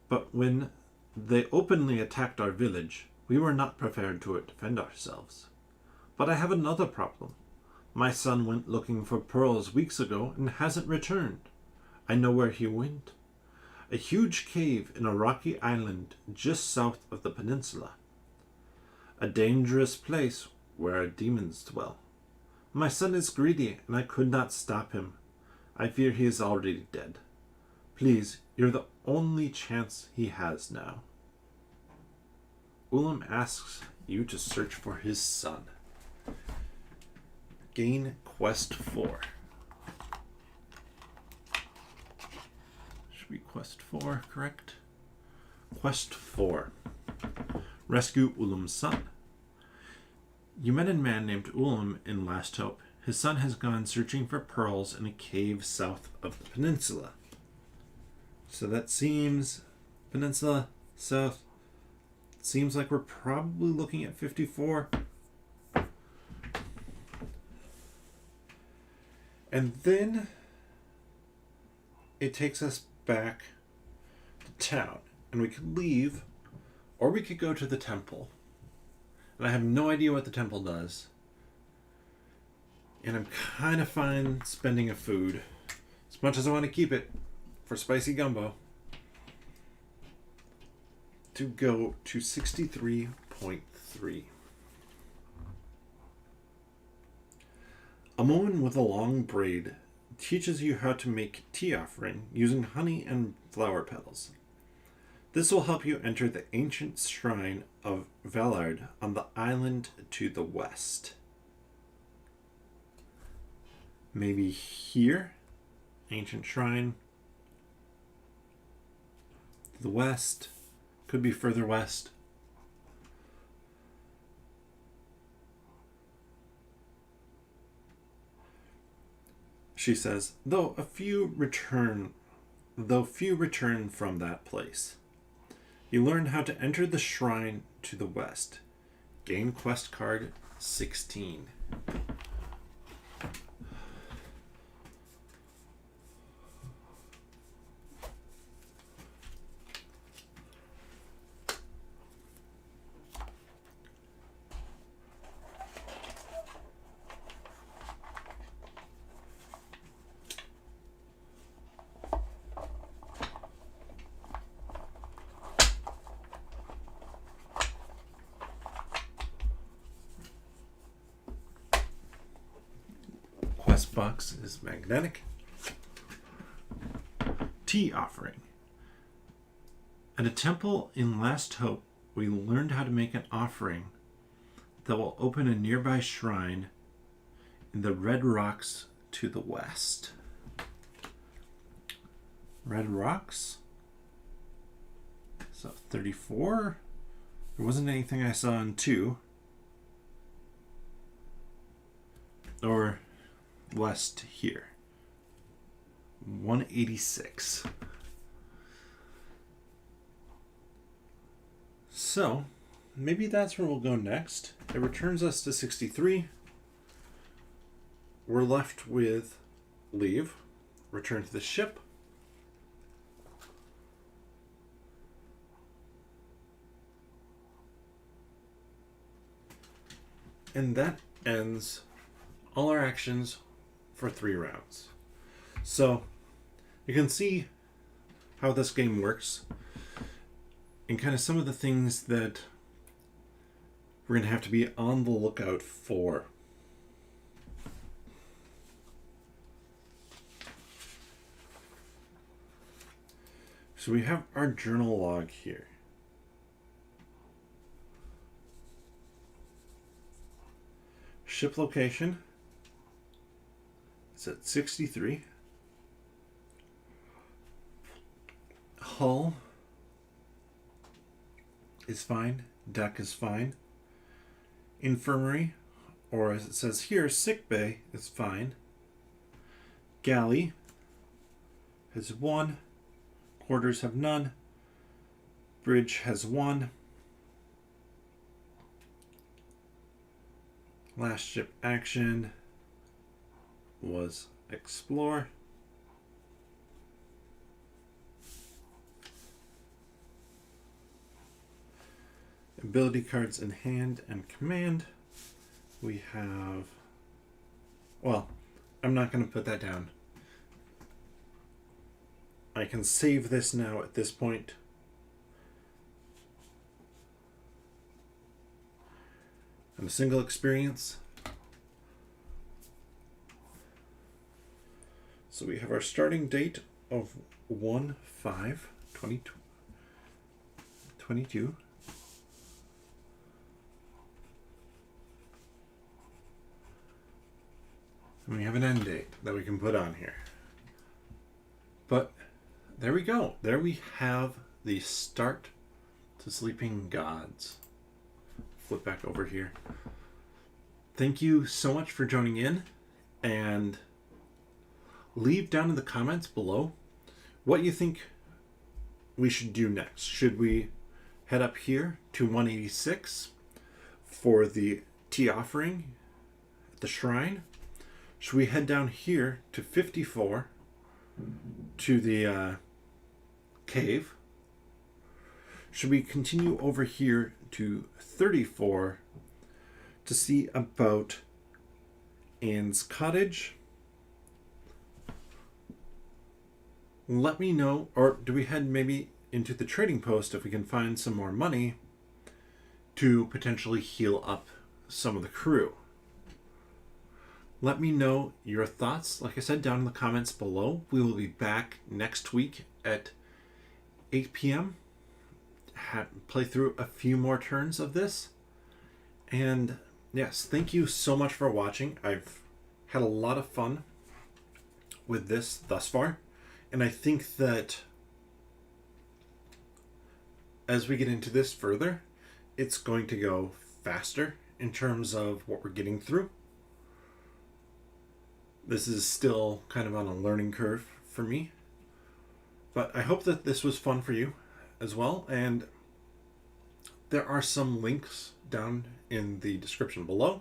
But when they openly attacked our village, we were not prepared to defend ourselves. But I have another problem. My son went looking for pearls weeks ago and hasn't returned. I know where he went. A huge cave in a rocky island just south of the peninsula. A dangerous place where demons dwell. My son is greedy, and I could not stop him. I fear he is already dead. Please, you're the only chance he has now. Ulam asks you to search for his son. Gain Quest 4. Should be Quest 4, correct? Quest 4. Rescue Ulam's son. You met a man named Ulam in Last Hope. His son has gone searching for pearls in a cave south of the peninsula. So that seems... Peninsula, south. Seems like we're probably looking at 54. And then it takes us back to town. And we could leave, or we could go to the temple. And I have no idea what the temple does. And I'm kind of fine spending a food, as much as I want to keep it for spicy gumbo, to go to 63.3. A woman with a long braid teaches you how to make tea offering using honey and flower petals. This will help you enter the ancient shrine of Vallard on the island to the west. Maybe here. Ancient shrine. To the west. Could be further west. She says, though few return from that place. You learn how to enter the shrine to the west. Gain quest card 16. Quest box is magnetic. Tea offering. At a temple in Last Hope, we learned how to make an offering that will open a nearby shrine in the red rocks to the west. Red rocks? So 34? There wasn't anything I saw in 2. Or west here. 186. So, maybe that's where we'll go next. It returns us to 63. We're left with leave, return to the ship, and that ends all our actions for 3 rounds. So you can see how this game works and kind of some of the things that we're going to have to be on the lookout for. So we have our journal log here. Ship location. It's at 63. Hull is fine. Deck is fine. Infirmary, or as it says here, sick bay is fine. Galley has 1. Quarters have none. Bridge has 1. Last ship action was explore. Ability cards in hand and command. We have, well, I'm not going to put that down. I can save this now at this point. And a single experience. So we have our starting date of 1/5/22. And we have an end date that we can put on here. But there we go. There we have the start to Sleeping Gods. Flip back over here. Thank you so much for joining in, and leave down in the comments below what you think we should do next. Should we head up here to 186 for the tea offering at the shrine? Should we head down here to 54 to the cave? Should we continue over here to 34 to see about Anne's cottage? Let me know. Or do we head maybe into the trading post if we can find some more money to potentially heal up some of the crew? Let me know your thoughts, like I said, down in the comments below. We will be back next week at 8 p.m. Play through a few more turns of this. And yes, thank you so much for watching. I've had a lot of fun with this thus far. And I think that as we get into this further, it's going to go faster in terms of what we're getting through. This is still kind of on a learning curve for me. But I hope that this was fun for you as well. And there are some links down in the description below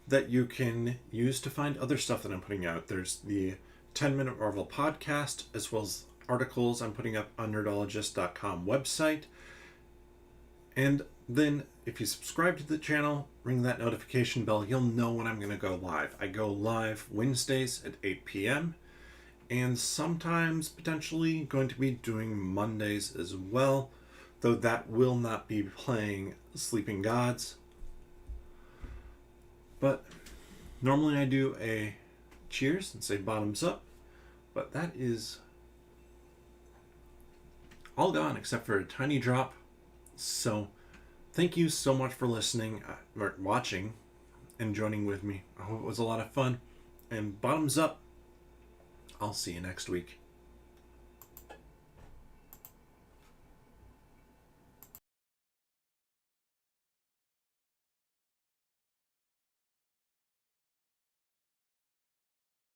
that you can use to find other stuff that I'm putting out. There's the 10-Minute Marvel podcast, as well as articles I'm putting up on nerdologist.com website. And then if you subscribe to the channel, ring that notification bell, you'll know when I'm going to go live. I go live Wednesdays at 8 p.m. and sometimes potentially going to be doing Mondays as well, though that will not be playing Sleeping Gods. But normally I do a cheers and say bottoms up, but that is all gone except for a tiny drop. So thank you so much for listening, or watching, and joining with me. I hope it was a lot of fun. And bottoms up. I'll see you next week.